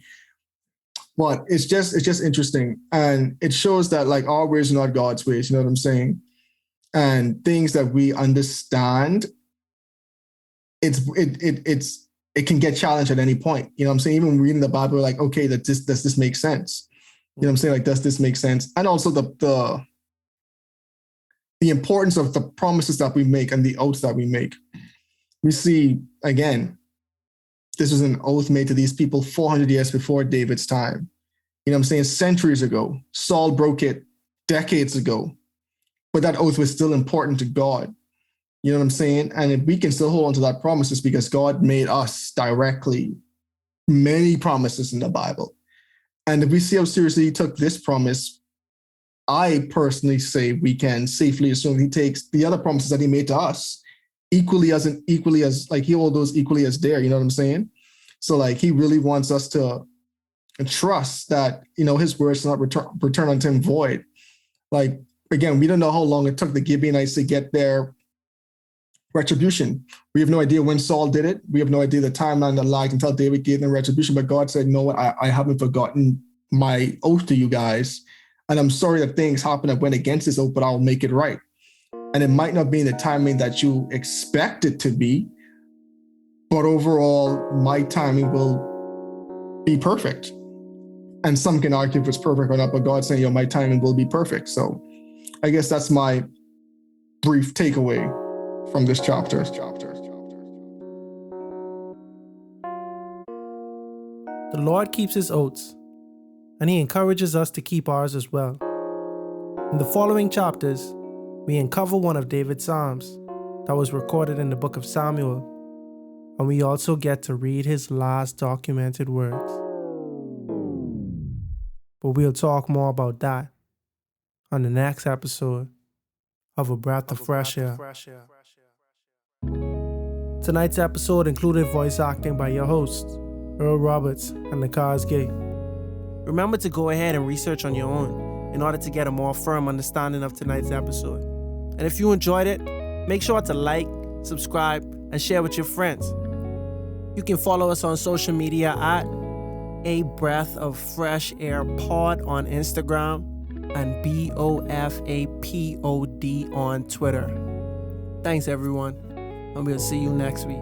Speaker 3: But it's just interesting. And it shows that, like, our ways are not God's ways, you know what I'm saying? And things that we understand, it can get challenged at any point. You know what I'm saying? Even reading the Bible, like, okay, does this make sense? You know what I'm saying? Like, does this make sense? And also the importance of the promises that we make and the oaths that we make. We see, again, this was an oath made to these people 400 years before David's time. You know what I'm saying? Centuries ago. Saul broke it decades ago. But that oath was still important to God. You know what I'm saying? And if we can still hold on to that promises, because God made us directly many promises in the Bible. And if we see how seriously he took this promise, I personally say we can safely assume he takes the other promises that he made to us equally as like, he holds those equally as dear. You know what I'm saying? So, like, he really wants us to trust that, his words will not return unto him void. Like, again, we don't know how long it took the Gibeonites to get their retribution. We have no idea when Saul did it. We have no idea the timeline that lagged until David gave them retribution. But God said, no, I haven't forgotten my oath to you guys. And I'm sorry that things happened that went against this oath, but I'll make it right. And it might not be in the timing that you expect it to be, but overall, my timing will be perfect. And some can argue if it's perfect or not, but God's saying, my timing will be perfect. So I guess that's my brief takeaway from this chapter.
Speaker 1: The Lord keeps his oaths, and he encourages us to keep ours as well. In the following chapters, we uncover one of David's Psalms that was recorded in the book of Samuel, and we also get to read his last documented words. But we'll talk more about that on the next episode of A Breath of Fresh Air. Tonight's episode included voice acting by your hosts, Earl Roberts and Nakhaz. Remember to go ahead and research on your own in order to get a more firm understanding of tonight's episode. And if you enjoyed it, make sure to like, subscribe, and share with your friends. You can follow us on social media at A Breath of Fresh Air Pod on Instagram and BOFAPOD on Twitter. Thanks, everyone, and we'll see you next week.